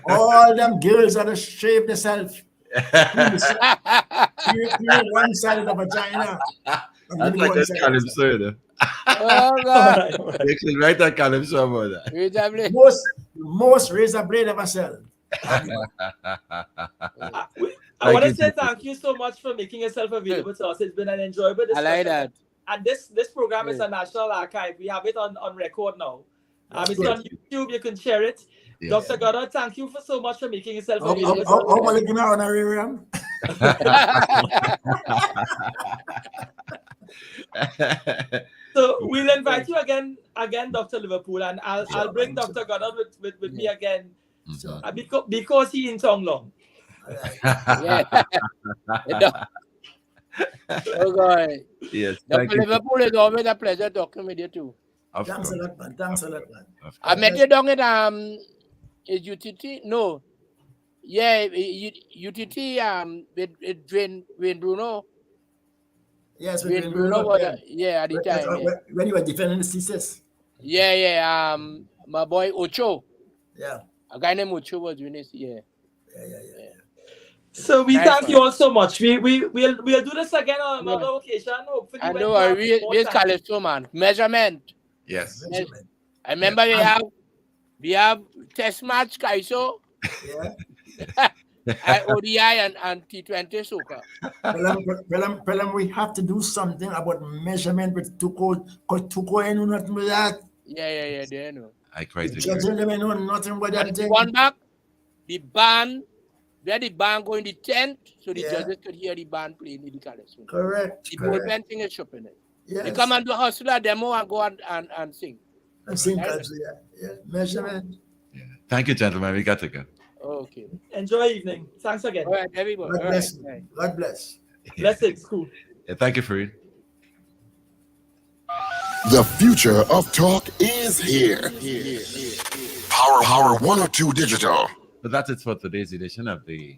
All them girls that shave themselves. Clean one side of the vagina. That's like a calypso. Oh, God. All right. You should write a calypso about that. Razor blade. Most razor blade ever sell. I want to say thank you so much for making yourself available to us. It's been an enjoyable discussion. I like that. And this program is a national archive. We have it on record now. It's on YouTube. You can share it. Yes. Dr. Goddard, thank you so much for making yourself How available. are you going to honorarium? So we'll invite you again, Dr. Liverpool, and I'll bring Dr. Goddard with me again because he in Tong Long. Yeah. Oh, God. Yes. Dr. Liverpool is always a pleasure talking with you, too. Thanks a lot, man. I met you down in is UTT? No. Yeah, UTT with Dwayne Bruno. Yes, Dwayne Bruno was at the time. When you were defending the thesis. Yeah. My boy Ocho. Yeah. A guy named Ocho was doing this. Yeah. So we thank you all so much. We'll do this again on another occasion. Hopefully, I know. We're Calypso, man. Measurement. Yes. I remember we have test match, Kaiso. Yeah. ODI and T20 soccer. Well, we have to do something about measurement with Tuko. Because Tuko ain't know nothing with that. Yeah, they know. I quite agree. Judging them ain't know nothing with that thing. One back, the band, where the band go in the tent, so the judges could hear the band playing in the Calypso. Correct. The bullpen thing is shopping it. Yes. They come and do hustler demo and go and sing. And sing Calypso, yeah. Measurement. Yeah. Thank you, gentlemen. We got to go. Okay. Enjoy evening. Thanks again. All right, everybody. God All right. bless. All right. God bless. Blessings. Cool. Yeah, thank you, Fareed. The future of talk is here. Power 102 Digital. But that's it for today's edition of the